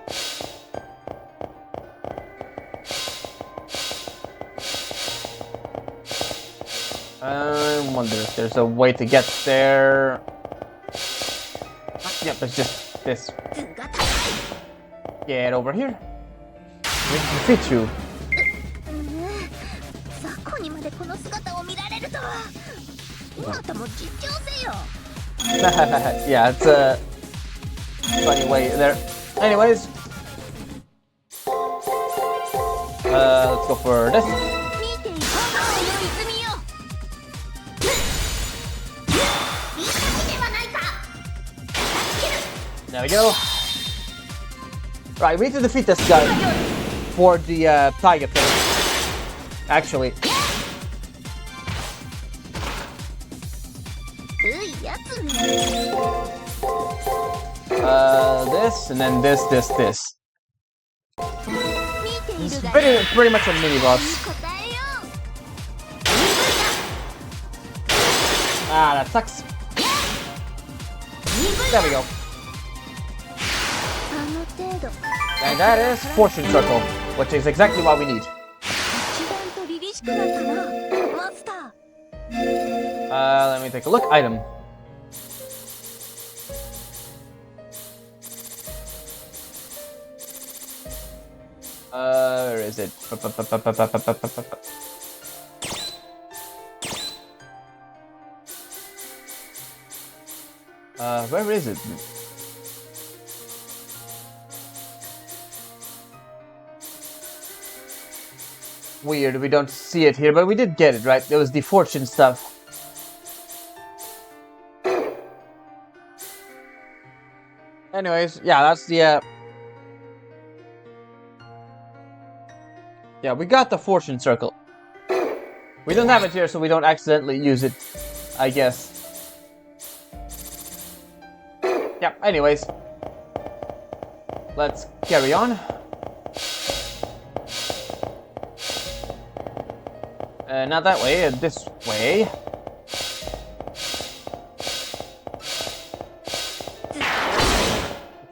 I wonder if there's a way to get there. Yep, it's just this. Get over here. We can defeat you. Yeah, it's a funny way there. Anyways, let's go for this. There we go. Right, we need to defeat this guy for the tiger thing. Actually. This, and then this. He's pretty much a mini boss. Ah, that sucks. There we go. And that is Fortune Circle, which is exactly what we need. Let me take a look. Item. Where is it? Where is it? Weird, we don't see it here, but we did get it, right? It was the fortune stuff. Anyways, yeah, that's the yeah, we got the fortune circle. We don't have it here, so we don't accidentally use it, I guess. Yeah, anyways. Let's carry on. Not that way, this way.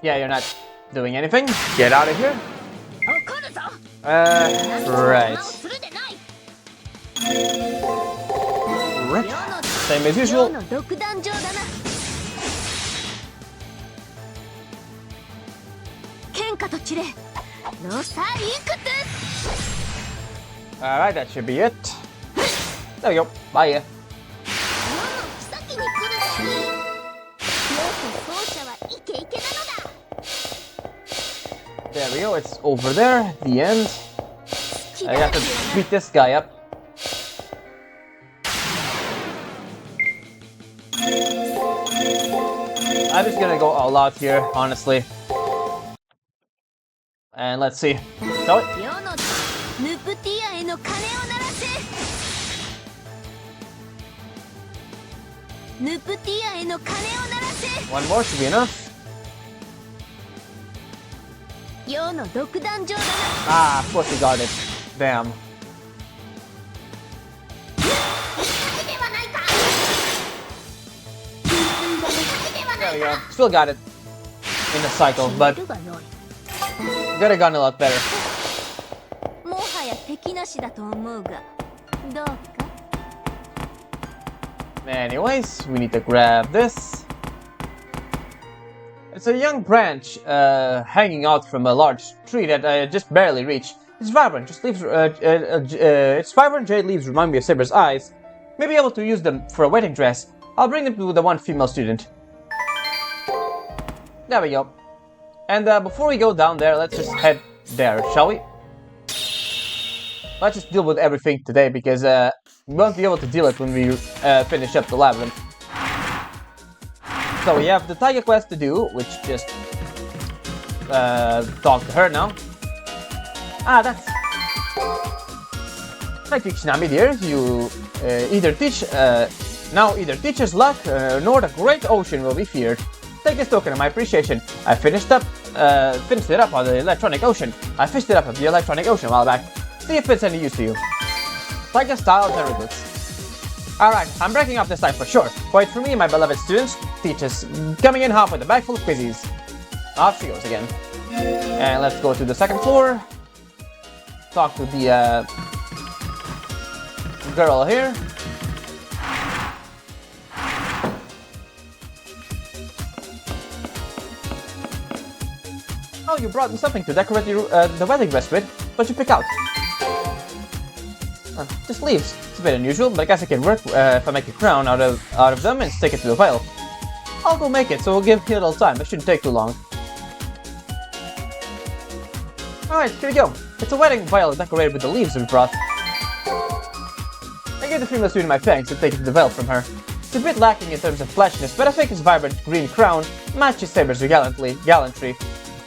Yeah, you're not doing anything. Get out of here. Right. Right. Same as usual. Alright, that should be it. There we go. Bye. There we go, it's over there, at the end. I have to beat this guy up. I'm just gonna go all out here, honestly. And let's see. So one more should be enough. Ah, of course we got it. Damn. There we go. Still got it in the cycle, but could have gone a lot better. Anyways, we need to grab this. It's a young branch hanging out from a large tree that I just barely reached. It's vibrant, just leaves. Its vibrant jade leaves remind me of Saber's eyes. May be able to use them for a wedding dress. I'll bring them to the one female student. There we go. And before we go down there, let's just head there, shall we? Let's just deal with everything today because we won't be able to deal it when we finish up the labyrinth. So we have the tiger quest to do, which just talk to her now. Ah, that's... Thank you, Kishinami dear. You either teacher's luck, nor the great ocean will be feared. Take this token of my appreciation. I finished it up on the electronic ocean. I fished it up on the electronic ocean a while back. See if it's any use to you. Like your style, very good. Alright, I'm breaking up this time for sure. Wait for me, my beloved students, teachers, coming in hot with a bag full of quizzes. Off she goes again. And let's go to the second floor. Talk to the girl here. Oh, you brought me something to decorate the wedding dress with. What'd you pick out? Just leaves. It's a bit unusual, but I guess it can work if I make a crown out of them and stick it to the vial. I'll go make it, so we'll give me a little time. It shouldn't take too long. Alright, here we go. It's a wedding vial decorated with the leaves we brought. I gave the female student my thanks and taken the vial from her. It's a bit lacking in terms of fleshiness, but I think its vibrant green crown matches Saber's gallantry.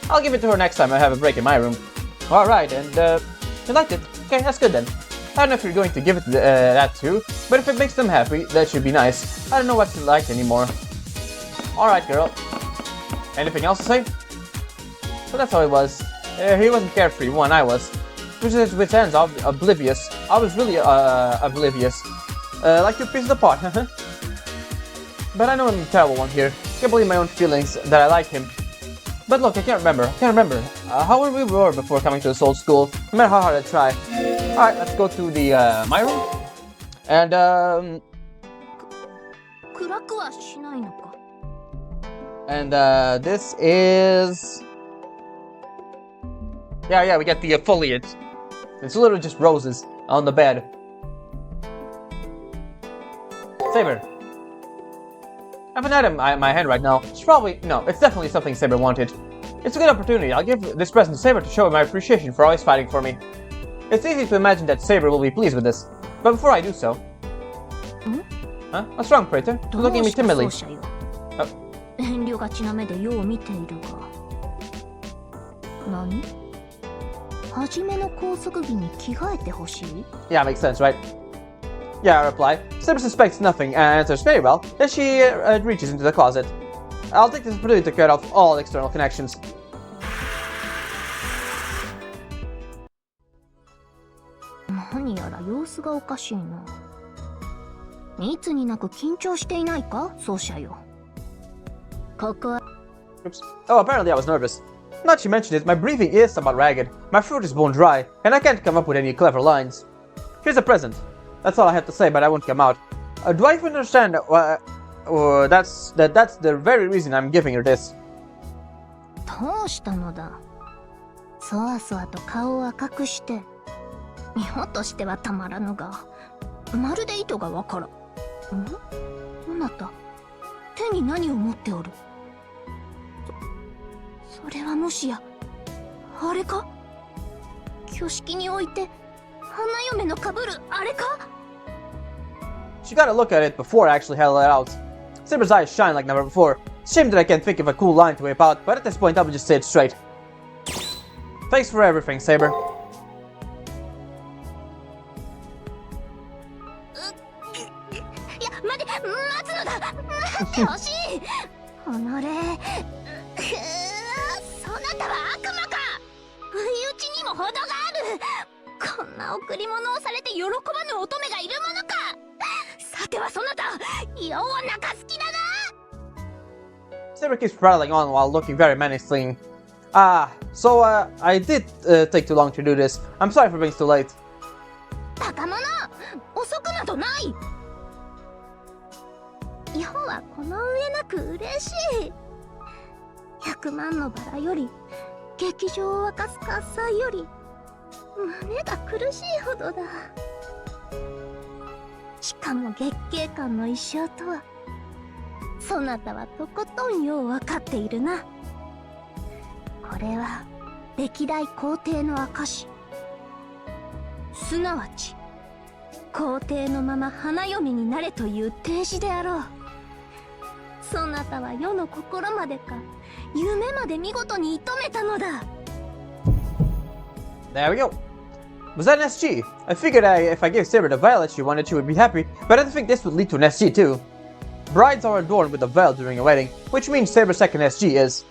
I'll give it to her next time I have a break in my room. Alright, and you liked it? Okay, that's good then. I don't know if you're going to give it that too, but if it makes them happy, that should be nice. I don't know what to like anymore. Alright, girl. Anything else to say? So that's how it was. He wasn't carefree when I was. Which ends oblivious. I was really oblivious. Like two pieces apart, But I know I'm a terrible one here. Can't believe my own feelings that I like him. But look, I can't remember. How we were before coming to this old school, no matter how hard I try. Alright, let's go to the my room. And this is... Yeah, we get the foliage. It's literally just roses on the bed. Saber. I have an item in my hand right now. It's probably... No, it's definitely something Saber wanted. It's a good opportunity. I'll give this present to Saber to show him my appreciation for always fighting for me. It's easy to imagine that Saber will be pleased with this. But before I do so... Huh? What's wrong, Praetor? You're looking at me timidly. Yeah, makes sense, right? Yeah, I reply. Saber suspects nothing and answers very well as she reaches into the closet. I'll take this opportunity to cut off all external connections. Oops. Oh, apparently I was nervous. Now that you mentioned it, my breathing is somewhat ragged. My throat is bone dry, and I can't come up with any clever lines. Here's a present. That's all I have to say, but I won't come out. Do I even understand that's the very reason I'm giving her this. She gotta look at it before I actually held it out. Saber's eyes shine like never before. Shame that I can't think of a cool line to whip out, but at this point I will just say it straight. Thanks for everything, Saber. Saber keeps prattling on while looking very menacing. So I did take too long to do this. I'm sorry for being so late. そなたは世の心までか夢まで見事に射止めたのだ。 There we go. Was that an SG? I figured if I gave Saber the violet she wanted, she would be happy, but I didn't think this would lead to an SG too. Brides are adorned with a veil during a wedding, which means Saber's second SG is...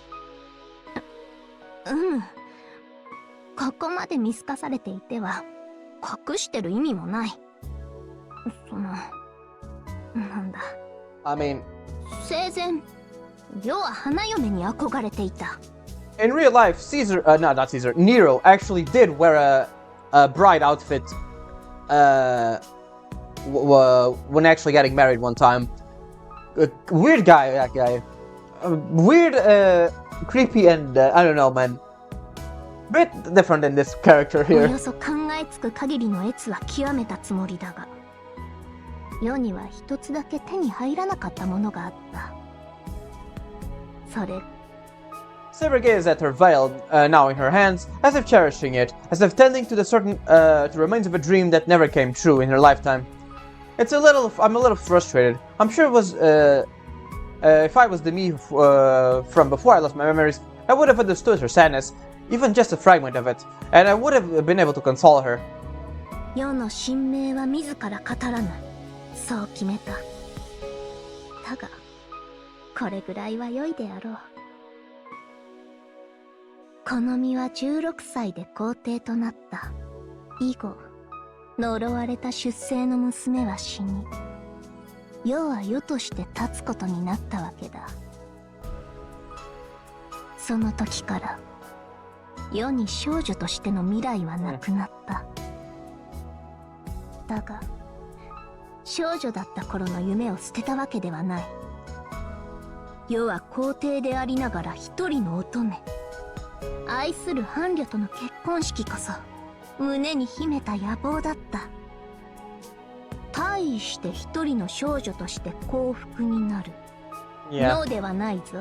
ここまで見透かされていては隠してる意味もない。なんだ。I mean...生前世は花嫁に憧れていた。 In real life, not Caesar, Nero actually did wear a bride outfit when actually getting married one time. Weird guy, that guy. Weird, creepy, and I don't know, man. Bit different in this character お here. よそ考えつく限りの悦は極めたつもりだが、世には一つだけ手に入らなかったものがあった。それ Saber gazed at her veil, now in her hands, as if cherishing it, as if tending to the remains of a dream that never came true in her lifetime. I'm a little frustrated. I'm sure it was, if I was the me from before I lost my memories, I would have understood her sadness, even just a fragment of it, and I would have been able to console her. 世の神明は自ら語らぬ。そう決めた。だが、これぐらいは良いであろう。この身は16歳で皇帝となった。以後、呪われた出生の娘は死に、世は世として立つことになったわけだ。その時から、世に少女としての未来はなくなった。だが、少女だった頃の夢を捨てたわけではない。世は皇帝でありながら一人の乙女。愛する伴侶との結婚式こそ胸に秘めた野望だった。対して一人の少女として幸福になる。のではないぞ。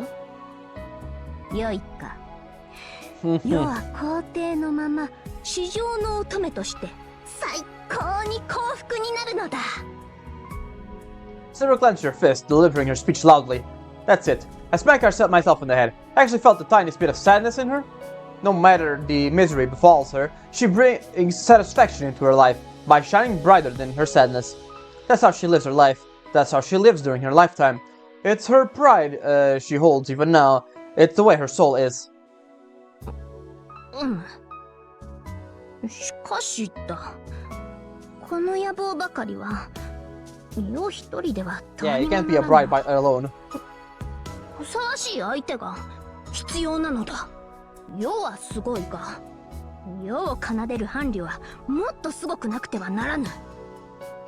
よいか。世は皇帝のまま至上の乙女として最高に幸福になるのだ。Saber clenched her fist, delivering her speech loudly. That's it. I smacked myself in the head. I actually felt the tiniest bit of sadness in her. No matter the misery befalls her, she brings satisfaction into her life by shining brighter than her sadness. That's how she lives her life. That's how she lives during her lifetime. It's her pride she holds even now. It's the way her soul is. しかしだ。この野望ばかりは世一人では Yeah, you can't be a bride alone. ふさわしい相手が必要なのだ。世はすごいが、世を奏でる伴侶はもっとすごくなくてはならぬ。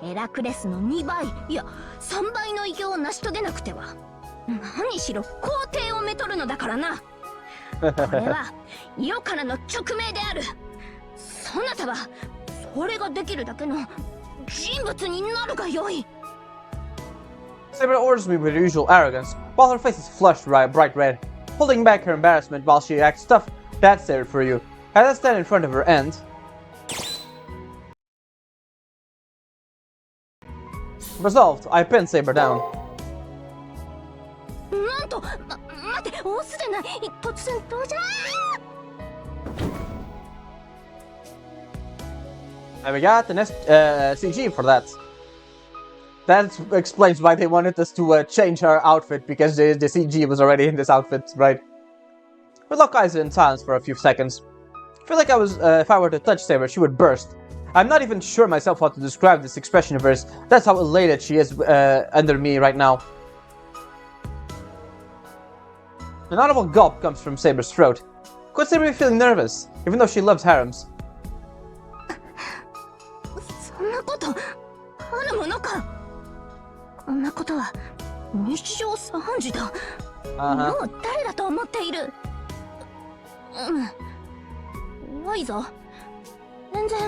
ヘラクレスの2倍、いや3倍の偉業を成し遂げなくては。何しろ皇帝をめとるのだからな。これは世からの勅命である。そなたはそれができるだけの人物になるがよい。Saber orders me with her usual arrogance, while her face is flushed bright red, holding back her embarrassment while she acts tough. That's Saber for you. As I stand in front of her and... Resolved, I pin Saber down. なんと、待て、オスでない、突然登場。And we got an CG for that. That explains why they wanted us to change our outfit, because the CG was already in this outfit, right? We lock eyes in silence for a few seconds. I feel like if I were to touch Saber, she would burst. I'm not even sure myself how to describe this expression of hers. That's how elated she is under me right now. An audible gulp comes from Saber's throat. Could Saber be feeling nervous, even though she loves harems? そんなことあるものか。こんなことは日常茶飯事だ。もう誰だと思っている。弱いぞ。全然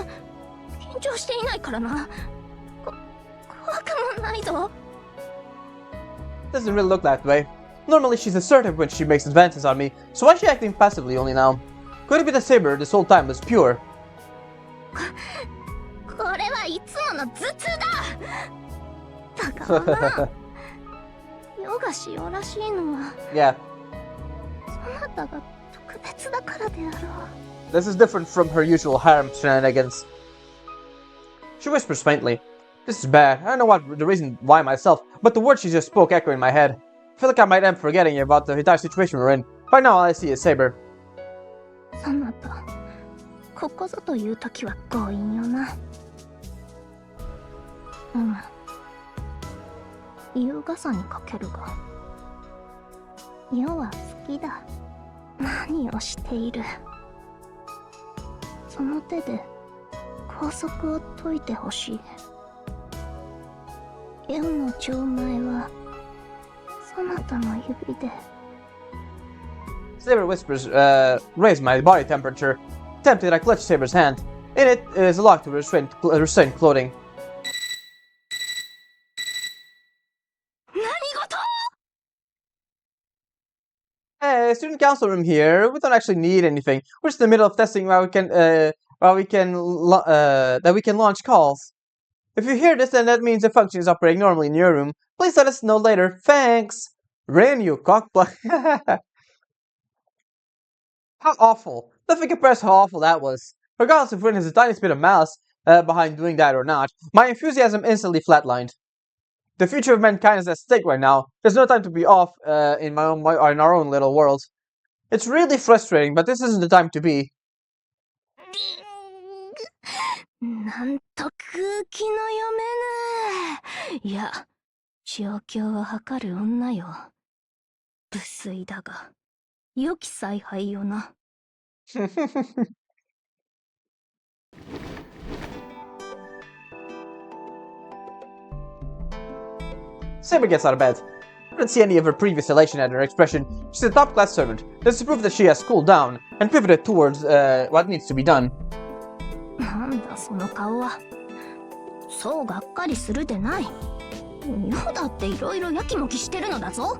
緊張していないからな。怖くもないぞ。 Doesn't really look that way. Normally she's assertive when she makes advances on me, so why is she acting passively only now? Could it be that Saber this whole time was pure? これはいつもの頭痛だ。だからな。世ことがしようらしいのは Yeah. そなたが特別だからであろう。 This is different from her usual harem shenanigans. She whispers faintly. This is bad. I don't know what the reason why myself, but the words she just spoke echo in my head. I feel like I might end forgetting about the entire situation we're in. Right now all I see is Saber. そなた、ここぞという時は強引よな。優雅さに欠けるが、世は好きだ。何をしている。その手で拘束を解いてほしい。世の錠前はそなたの指で。 Saber whispers, raise my body temperature. Tempted, I clutch Saber's hand. In it is a lock to restrain clothing. 何事。 Hey, student council room here. We don't actually need anything. We're just in the middle of testing that we can launch calls. If you hear this, then that means the function is operating normally in your room. Please let us know later. Thanks. Rin, you cockblock. How awful. Nothing compares to how awful that was. Regardless if Rin has a tiny bit of malice behind doing that or not, my enthusiasm instantly flatlined. The future of mankind is at stake right now. There's no time to be off in our own little world. It's really frustrating, but this isn't the time to be. なんと空気の読めぬ。いや、状況を測る女よ。無粋だが、良き采配よな。Saber gets out of bed. I didn't see any of her previous elation at her expression. She's a top-class servant. This is proof that she has cooled down and pivoted towards what needs to be done. なんだその顔は。そうがっかりするでない。世だっていろいろやきもきしてるのだぞ。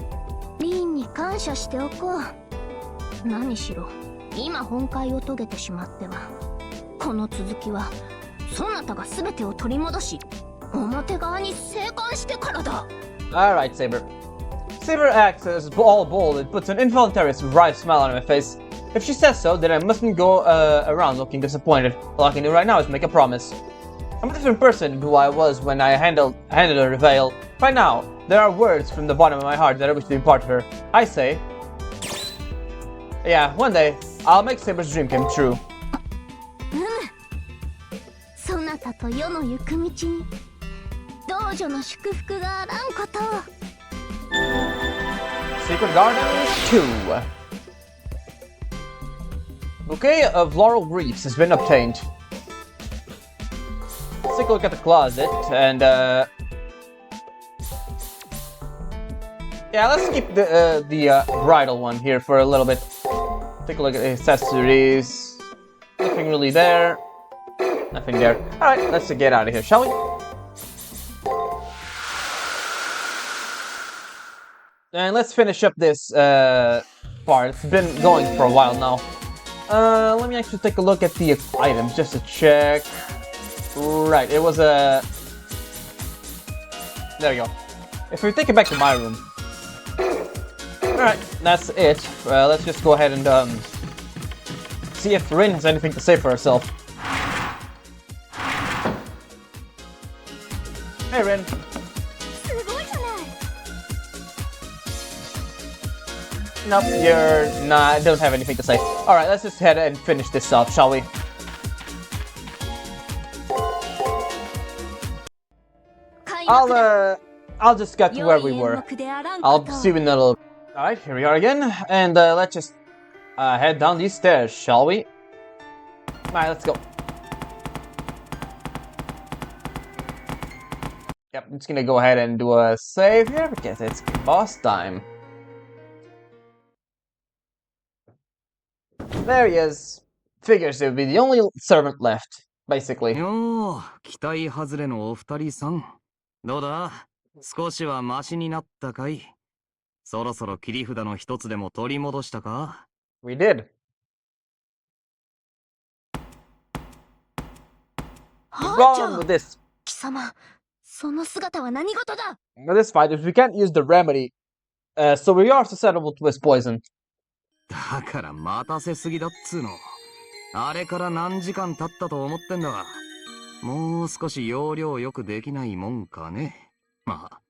リンに感謝しておこう。何しろ今本会を遂げてしまっては、この続きはそなたが全てを取り戻し、表側に生還してからだ。 Alright, Saber. Saber acts as all bold and puts an involuntary wry smile on her face. If she says so, then I mustn't go around looking disappointed. All I can do right now is make a promise. I'm a different person than who I was when I handed her the veil. Right now, there are words from the bottom of my heart that I wish to impart to her. I say, yeah, one day, I'll make Saber's dream come true. そなたと世の行く道に道女の祝福があらんことを。 Secret Garden 2. Bouquet of laurel wreaths has been obtained. Let's take a look at the closet and yeah, let's keep the bridal one here for a little bit. Take a look at the accessories. Nothing really there. Nothing there. Alright, let's get out of here, shall we? And let's finish up this part. It's been going for a while now. Let me actually take a look at the items just to check. Right, it was a... There we go. If we take it back to my room. Alright, that's it. Let's just go ahead and see if Rin has anything to say for herself. Hey Rin. Nope, you're not. Don't have anything to say. All right, let's just head and finish this off, shall we? I'll just get to where we were. I'll see you in a little. All right, here we are again, and let's just head down these stairs, shall we? All right, let's go. Yep, I'm just gonna go ahead and do a save here because it's boss time. There he is. Figures it would be the only servant left, basically. よー、期待外れのお二人さん。どうだ、少しはマシになったかい。そろそろ切り札の一つでも取り戻したか。 We did. Wrong with this. 貴様、その姿は何事だ。 With this fight, if we can't use the remedy, So we are susceptible to his poison. だから待たせすぎだっつうの。あれから何時間経ったと思ってんだ。もう少し要領よくできないもんかね。まあ、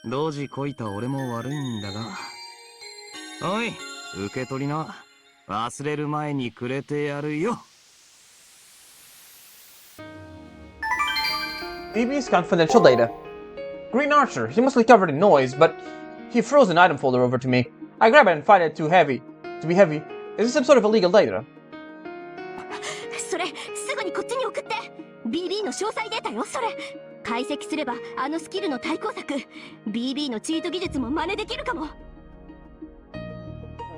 同時こいた俺も悪いんだが。おい、受け取りな。忘れる前にくれてやるよ。BB's confidential data. Green Archer. He must be covered in noise, but he throws an item folder over to me. I grab it and find it too heavy. To be heavy. Is this some sort of illegal data? それすぐにこっちに送って。 BB の詳細データよ、それ。解析すればあのスキルの対抗策 BB のチート技術も真似できるかも。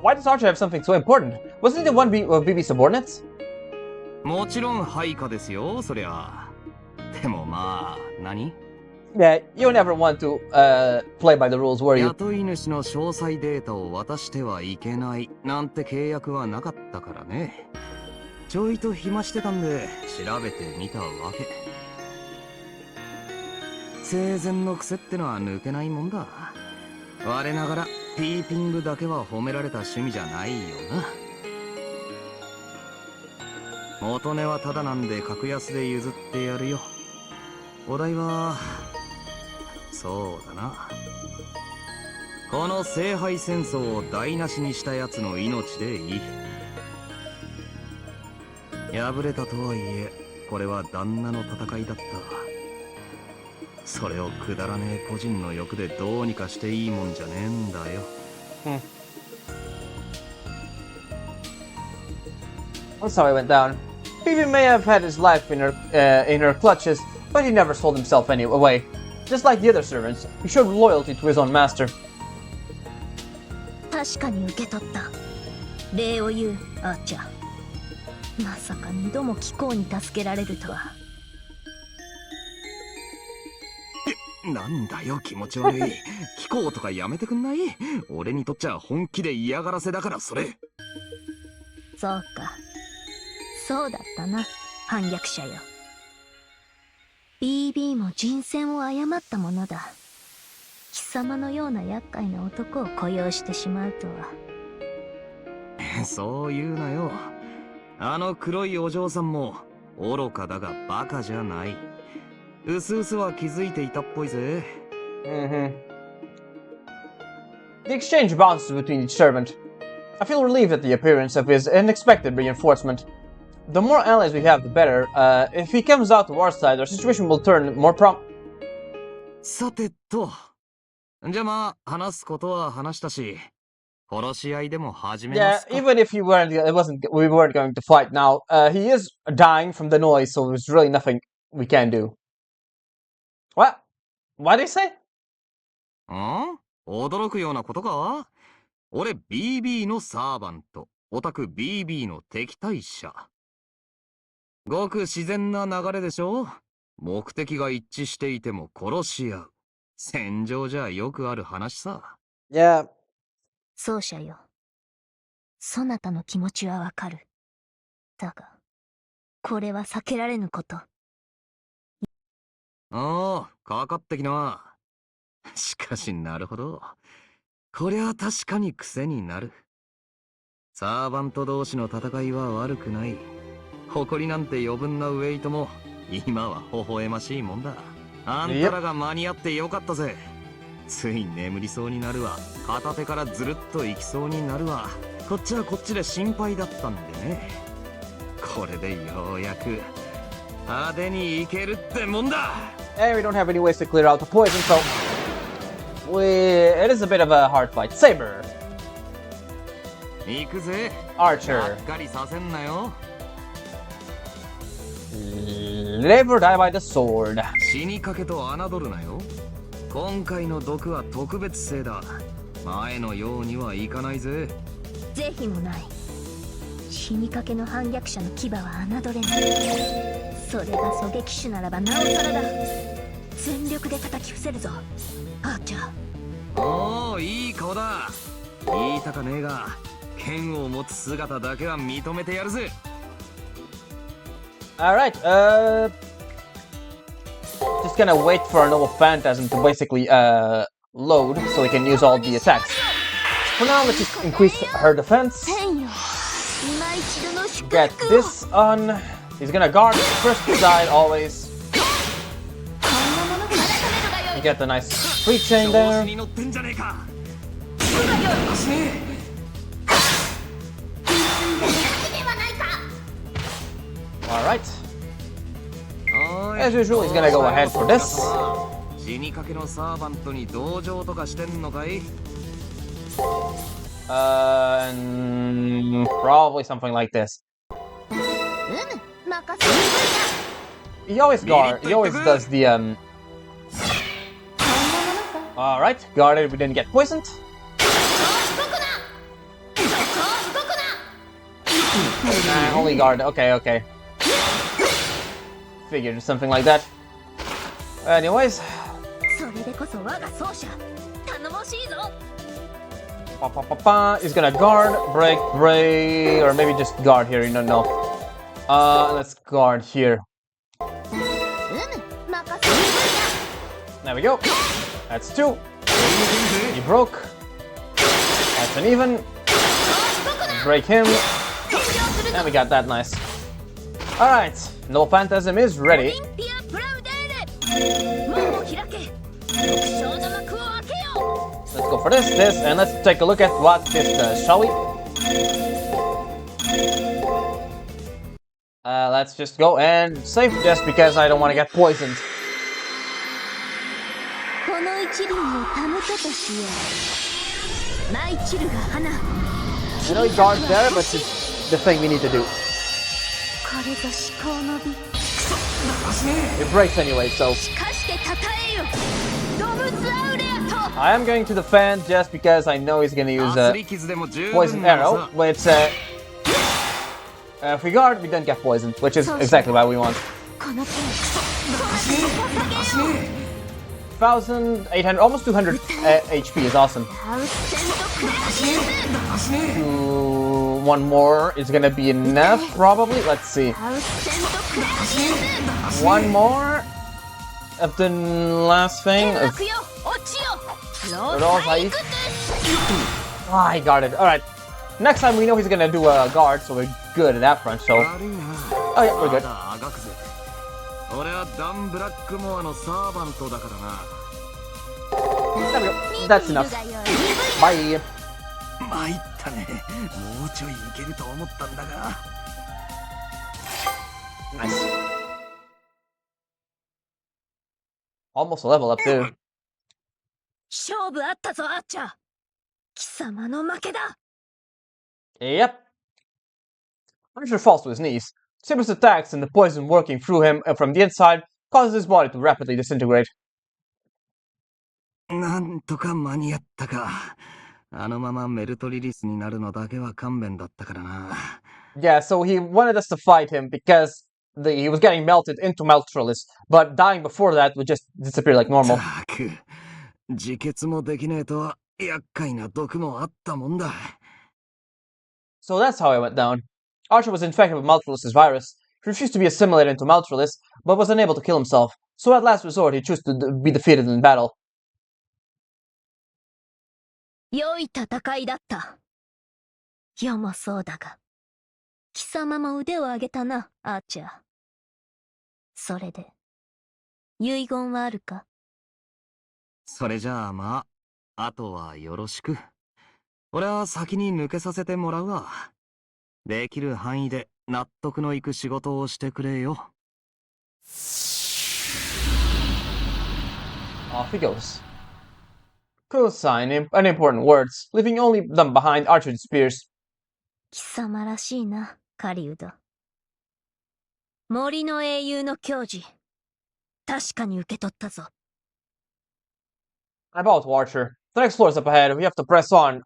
Why does Archer have something so important? Wasn't he the one of BB's subordinates? もちろん配下ですよ、そりゃ。でもまあ、何？ Yeah, you never want to play by the rules, were you? 雇い主の詳細データを渡してはいけないなんて契約はなかったからね。ちょいと暇してたんで調べてみたわけ。生前の癖ってのは抜けないもんだ。我ながらピーピングだけは褒められた趣味じゃないよな。元値はタダなんで格安で譲ってやるよ。お題はそうだな。この聖杯戦争を台無しにしたやつの命でいい。敗れたとはいえ、これは旦那の戦いだった。それをくだらねえ個人の欲でどうにかしていいもんじゃねえんだよ。That's how it went down. BB may have had his life in her clutches, but he never sold himself away. Just like the other servants, he showed loyalty to his own master. 確かに受け取った。礼を言う、アーチャー。まさか二度も貴公に助けられるとは。なんだよ気持ち悪い。貴公とかやめてくんない？俺にとっちゃ本気で嫌がらせだからそれ。そうか。そうだったな、反逆者よ。BB も人選を誤ったものだ。貴様のような厄介な男を雇用してしまうとは。そう言うなよ。あの黒いお嬢さんも愚かだがバカじゃない。うすうすは気づいていたっぽいぜ。The exchange bounces between each servant. I feel relieved at the appearance of his unexpected reinforcement. The more allies we have, the better. If he comes out to our side, our situation will turn moreさてと。じゃあまあ、話すことは話したし、殺し合いでも始めますか。Yeah, even if we weren't going to fight now, he is dying from the noise, so there's really nothing we can do. What? What did he say? 驚くようなことか？俺 BB のサーバント、オタク BB の敵対者。ごく自然な流れでしょ？目的が一致していても殺し合う。戦場じゃよくある話さ。Yeah. 奏者よ。そなたの気持ちはわかる。だが、これは避けられぬこと。ああ、かかってきな。しかしなるほど。こりゃ確かに癖になる。サーバント同士の戦いは悪くない。誇りなんて余分なウエイトも今は微笑ましいもんだ。あんたらが間に合ってよかったぜ。つい眠りそうになるわ。片手からずるっといきそうになるわ。こっちはこっちで心配だったんでね。これでようやく派手にいけるってもんだ。And we don't have any ways to clear out the poison, so it is a bit of a hard fight. Saber. 行くぜ。 Archer. がっかりさせんなよ。Live or die by the sword. 死にかけと侮るなよ。今回の毒は特別性だ。前のようにはいかないぜ。是非もない。死にかけの反逆者の牙は侮れない。それが狙撃手ならばなおさらだ。全力で叩き伏せるぞ、アーチャー。おお、いい顔だ。言いたかねえが、剣を持つ姿だけは認めてやるぜ。Alright, just gonna wait for a noble phantasm to basically load so we can use all the attacks. For now, let's just increase her defense. 天よ今一度の祝 Get 福を this on. He's gonna guard the first side always. こんなものが You get the nice free chain there. に乗ってんじゃねえか。 Alright. As usual, he's gonna go ahead for this. 死にかけのサーバントに同情とかしてんのかい？ And probably something like this. うむ任せて He always does the こんなものさ Alright, guarded, we didn't get poisoned. Only guard, okay. Figured something like that. Anyways, それでこそ我が奏者頼もしいぞ he's gonna guard, break, or maybe just guard here, you don't know. Let's guard here. うむ任せて There we go. That's 2. He broke. That's an even. Break him. And we got that nice. Alright, no Phantasm is ready. オリンピアプラウデーレ門を開け少女幕を開けよ Let's go for this, and let's take a look at what this does, shall we? Let's just go and save just because I don't want to get poisoned. この一輪を手向けとしよう舞い散るが花 You know, he guards there, but it's the thing we need to do. これぞ至高の美 It breaks anyway, so かしてたたえよドムズアウレアと I am going to defend just because I know he's going to use ア a スリ傷でも十分 poison なの arrow. さ。 But if we guard, we don't get poisoned, which is exactly what we want. この剣 1,800, almost 200 HP is awesome. ハウスセントクラシス One more is gonna be enough, probably. Let's see. ハウスセントクラシス One more of the last thing. 天幕よ落ちよロローサイhe guarded. Alright. Next time we know he's gonna do a guard, so we're good at that front, so. 悪いな。 Oh yeah, we're ま good. だあがくぜ。俺はダン・ブラックモアのサーバントだからな。 There we go. That's enough. Bye. 参ったね。もうちょいいけると思ったんだが。 Nice. Almost a level up too. 勝負あったぞアーチャー貴様の負けだ Yep. Archer falls to his knees. Saber's attacks and the poison working through him from the inside causes his body to rapidly disintegrate. なんとか間に合ったか。あのままメルトリリスになるのだけは勘弁だったからな。 Yeah, so he wanted us to fight him because he was getting melted into Meltralis, but dying before that would just disappear like normal. たく、自決もできねえとは厄介な毒もあったもんだ。 So that's how it went down. Archer was infected with Meltralis' virus. He refused to be assimilated into Meltralis, but was unable to kill himself. So at last resort, he chose to be defeated in battle. 良い戦いだった世もそうだが貴様も腕を上げたなアーチャーそれで遺言はあるかそれじゃあまあ、あとはよろしく。俺は先に抜けさせてもらうわ。できる範囲で納得のいく仕事をしてくれよ。Off he goes. Cosine, unimportant words, leaving only them behind Archer's spears. 貴様らしいな狩人森の英雄の矜持確かに受け取ったぞ I bow to Archer. The next floor is up ahead. We have to press on,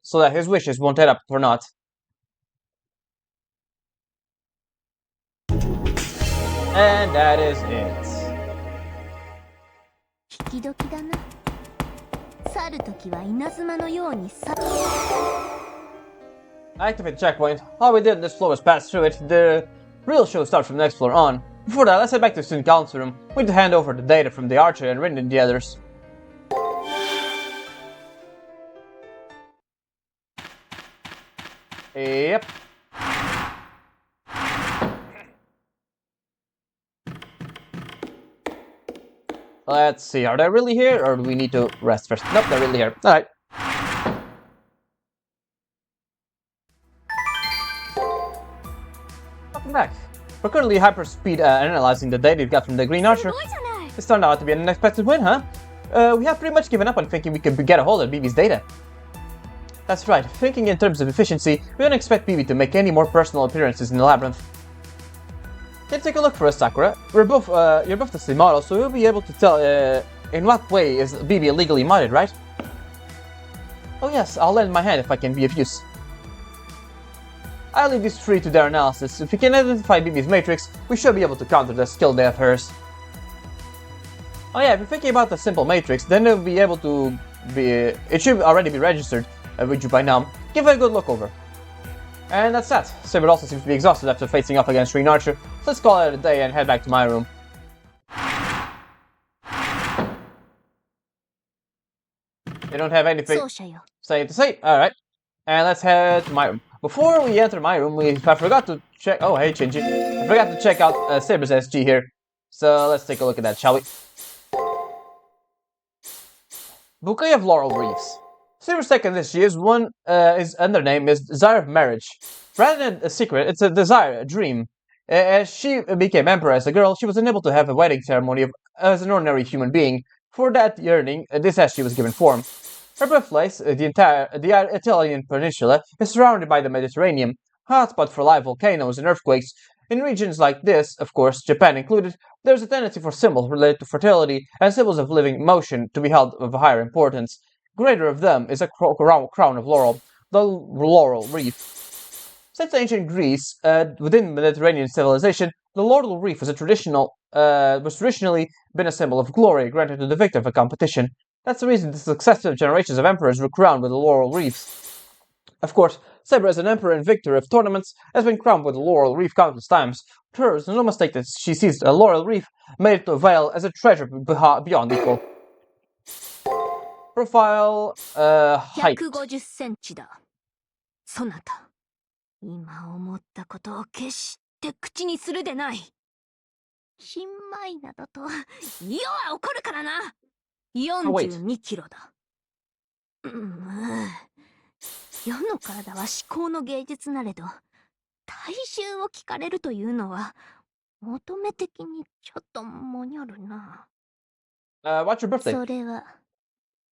so that his wishes won't end up for naught. And that is it. 引き時だな去る時は稲妻のように去 Activate the checkpoint. All we did in this floor was pass through it. The real show starts from the next floor on. Before that, let's head back to the student council room. We need to hand over the data from the Archer and Rin and the others. Yep. Let's see, are they really here, or do we need to rest first? Nope, they're really here. Alright. Welcome back. We're currently hyperspeed analyzing the data we got from the Green Archer. This turned out to be an unexpected win, huh? We have pretty much given up on thinking we could get a hold of BB's data. That's right, thinking in terms of efficiency, we don't expect BB to make any more personal appearances in the labyrinth. Can you take a look for us, Sakura? You're both the same model, so we'll be able to tell in what way is BB illegally modded, right? Oh yes, I'll lend my hand if I can be of use. I'll leave these three to their analysis. If we can identify BB's matrix, we should be able to counter the skill they have hers. Oh yeah, if you're thinking about the simple matrix, then it'll be able to be... it should already be registered with you by now. Give it a good look over. And that's that. Saber also seems to be exhausted after facing off against Green Archer, so let's call it a day and head back to my room. You don't have anything to say? Alright. And let's head to my room. Before we enter my room, I forgot to check... oh, hey, Shinji. I forgot to check out Saber's SG here. So let's take a look at that, shall we? Bouquet of Laurel Wreaths. Saber's second SG is his undername is Desire of Marriage. Rather than a secret, it's a desire, a dream. As she became emperor as a girl, she was unable to have a wedding ceremony as an ordinary human being. For that yearning, this SG was given form. Her birthplace, the Italian peninsula, is surrounded by the Mediterranean, hotspot for live volcanoes and earthquakes. In regions like this, of course, Japan included, there's a tendency for symbols related to fertility and symbols of living motion to be held of higher importance. Greater of them is a crown of laurel, the laurel wreath. Since ancient Greece, within Mediterranean civilization, the laurel wreath was traditionally been a symbol of glory granted to the victor of a competition. That's the reason the successive generations of emperors were crowned with the laurel wreaths. Of course, Saber, as an emperor and victor of tournaments, has been crowned with a laurel wreath countless times. To her, it's no mistake that she sees a laurel wreath made to avail as a treasure beyond equal. Profile, height. 150センチだ。そなた、今思ったことを決して口にするでない。新米などと、世は怒るからな。42キロだ。世の体は思考の芸術なれど、体重を聞かれるというのは、求め的にちょっともにょるな。What's your birthday? それは、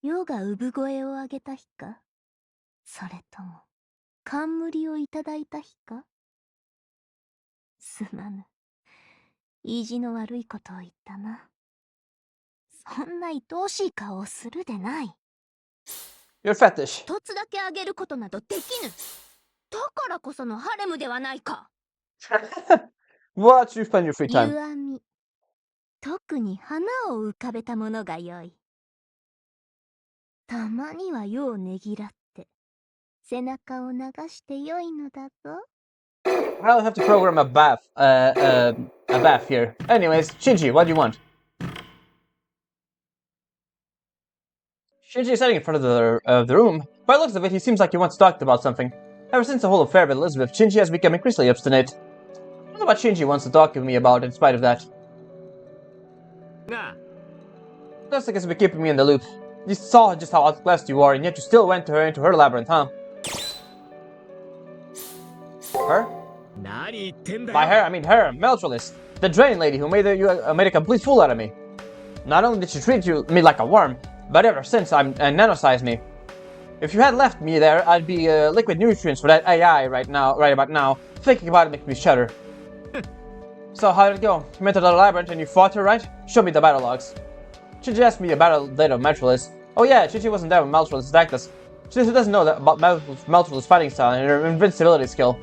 世が産声を上げた日か、それとも、冠をいただいた日か。すまぬ。意地の悪いことを言ったな。そんな愛おしい顔をするでない。Your fetish. 一つだけあげることなどできぬ。だからこそのハレムではないか。What you spend your free time? 湯あみ。特に花を浮かべたものが良い。たまには世をねぎらって、背中を流して良いのだぞ。I'll have to program a bath here. Anyways, Shinji, what do you want? Shinji is standing in front of the room. By the looks of it, he seems like he wants to talk about something. Ever since the whole affair with Elizabeth, Shinji has become increasingly obstinate. I don't know what Shinji wants to talk to me about in spite of that. Nah. Looks like it's been keeping me in the loop. You saw just how outclassed you are, and yet you still went into her labyrinth, huh? Her? By her, I mean her, Meltrolis, the drain lady who made a complete fool out of me. Not only did she treat me like a worm, but ever since nanosized me. If you had left me there, I'd be liquid nutrients for that AI right about now. Thinking about it makes me shudder. So how did it go? You entered the labyrinth and you fought her, right? Show me the battle logs. Shinji asked me about the date of Meltrolis. Oh yeah, Shinji wasn't there when Meltrolis attacked us. Shinji doesn't know about Meltrolis' fighting style and her invincibility skill.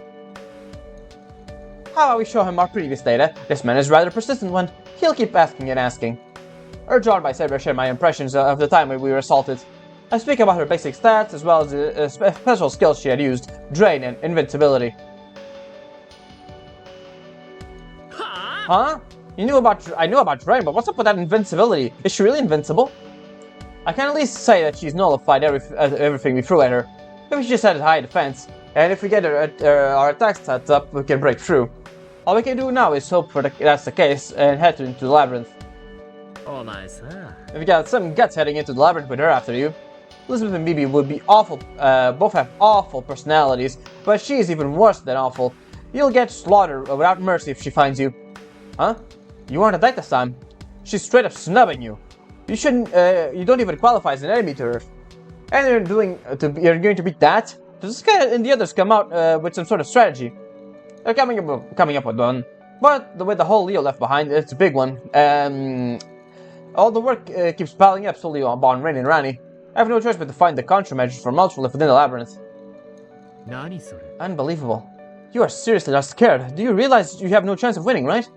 How about we show him our previous data? This man is a rather persistent one. He'll keep asking and asking. Urged on by Saber, shared my impressions of the time when we were assaulted. I speak about her basic stats as well as the special skills she had used, Drain and Invincibility. Huh? I knew about Drain, but what's up with that Invincibility? Is she really invincible? I can at least say that she's nullified everything we threw at her. Maybe she just had a high defense. and if we get our attacks set up, we can break through. All we can do now is hope that's the case and head into the labyrinth. Oh, nice, huh? If you got some guts heading into the labyrinth with her after you, Elizabeth and Bibi would be awful. Both have awful personalities, but she is even worse than awful. You'll get slaughtered without mercy if she finds you. Huh? You aren't attacked this time. She's straight up snubbing you. You shouldn't. You don't even qualify as an enemy to her. And you're going to beat that? Does this guy and the others come out with some sort of strategy? They're coming up with one, but with the whole Leo left behind, it's a big one. All the work keeps piling up slowly on Rin and Rani. I have no choice but to find the countermeasures for Maltrolift within the labyrinth. Unbelievable. You are seriously not scared. Do you realize you have no chance of winning, right?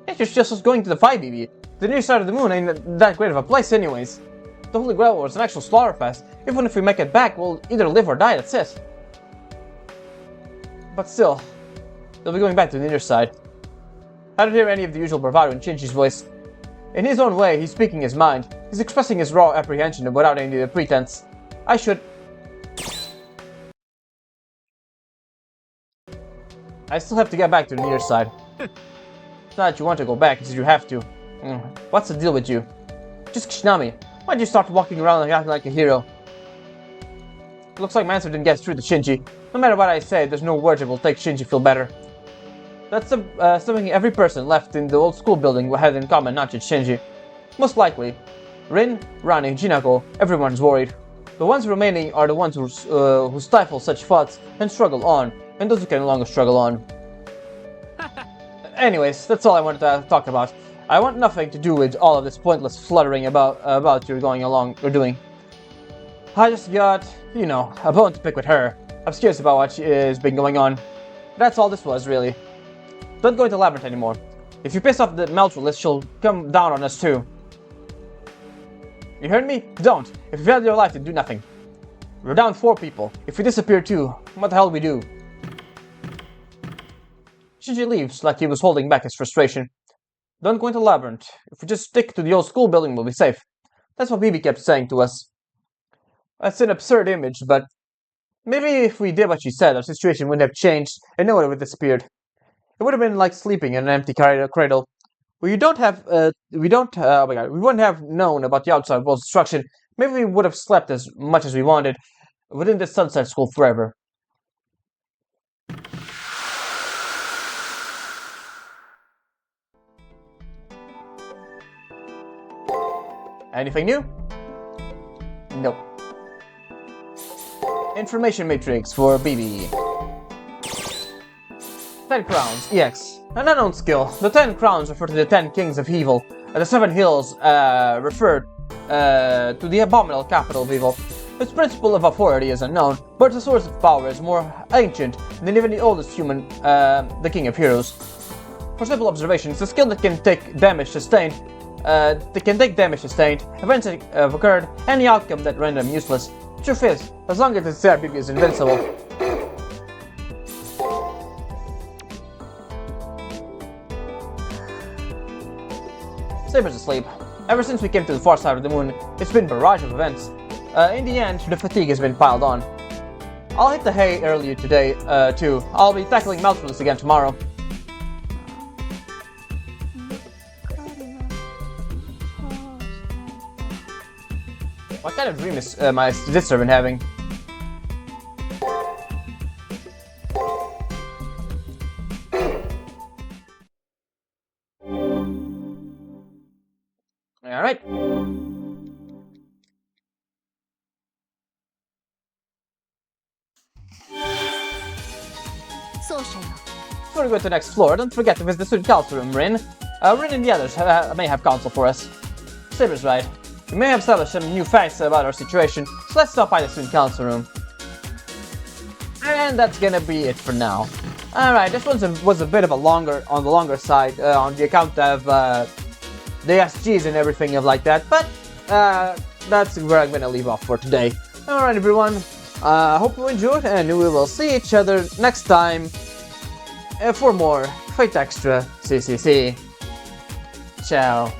It's just going to the fight, BB. The near side of the moon ain't that great of a place anyways. The Holy Grail was an actual slaughterfest. Even if we make it back, we'll either live or die, that's it. But still, they'll be going back to the near side. I don't hear any of the usual bravado in Shinji's voice. In his own way, he's speaking his mind. He's expressing his raw apprehension without any pretense. I still have to get back to the near side. It's not that you want to go back, it's that you have to. What's the deal with you? Just Kishinami, why'd you start walking around and acting like a hero? Looks like my answer didn't get through to Shinji. No matter what I say, there's no words that will make Shinji feel better. That's something every person left in the old school building had in common, not just Shinji. Most likely, Rin, Rani, Jinako, everyone's worried. The ones remaining are the ones who stifle such thoughts and struggle on, and those who can no longer struggle on. Anyways, that's all I wanted to talk about. I want nothing to do with all of this pointless fluttering about you're going along or doing. I just got, you know, a bone to pick with her. I'm curious about what has been going on. That's all this was, really. Don't go into the labyrinth anymore. If you piss off the Maltrolift, she'll come down on us too. You heard me? Don't. If you value your life, then do nothing. We're down 4 people. If we disappear too, what the hell do we do? Shinji leaves like he was holding back his frustration. Don't go into the labyrinth. If we just stick to the old school building, we'll be safe. That's what Bibi kept saying to us. That's an absurd image, but maybe if we did what she said, our situation wouldn't have changed and no one would have disappeared. It would have been like sleeping in an empty cradle. We wouldn't have known about the outside world's destruction. Maybe we would have slept as much as we wanted within this sunset school forever. Anything new? Nope. Information matrix for BB. 10 crowns, EX. An unknown skill. The 10 crowns refer to the 10 kings of evil. The 7 hills refer to the abominable capital of evil. Its principle of authority is unknown, but the source of power is more ancient than even the oldest human, the king of heroes. For simple observation, it's a skill that can take damage sustained. Events that have occurred, and the outcome that render them useless. Truth is, as long as it's there, BB is invincible. Saber's asleep. Ever since we came to the far side of the moon, it's been a barrage of events. In the end, the fatigue has been piled on. I'll hit the hay earlier today, too. I'll be tackling Maltrolift again tomorrow. What kind of dream is my sister been having? Alright. Before we go to the next floor, don't forget to visit the student council room, Rin. Rin and the others may have counsel for us. Saber's right. We may have established some new facts about our situation, so let's stop by the student council room. And that's gonna be it for now. Alright, this one was a bit of a longer side on the account of the SGs and everything like that, but that's where I'm gonna leave off for today. Alright everyone, hope you enjoyed, and we will see each other next time for more Fate Extra CCC. Ciao.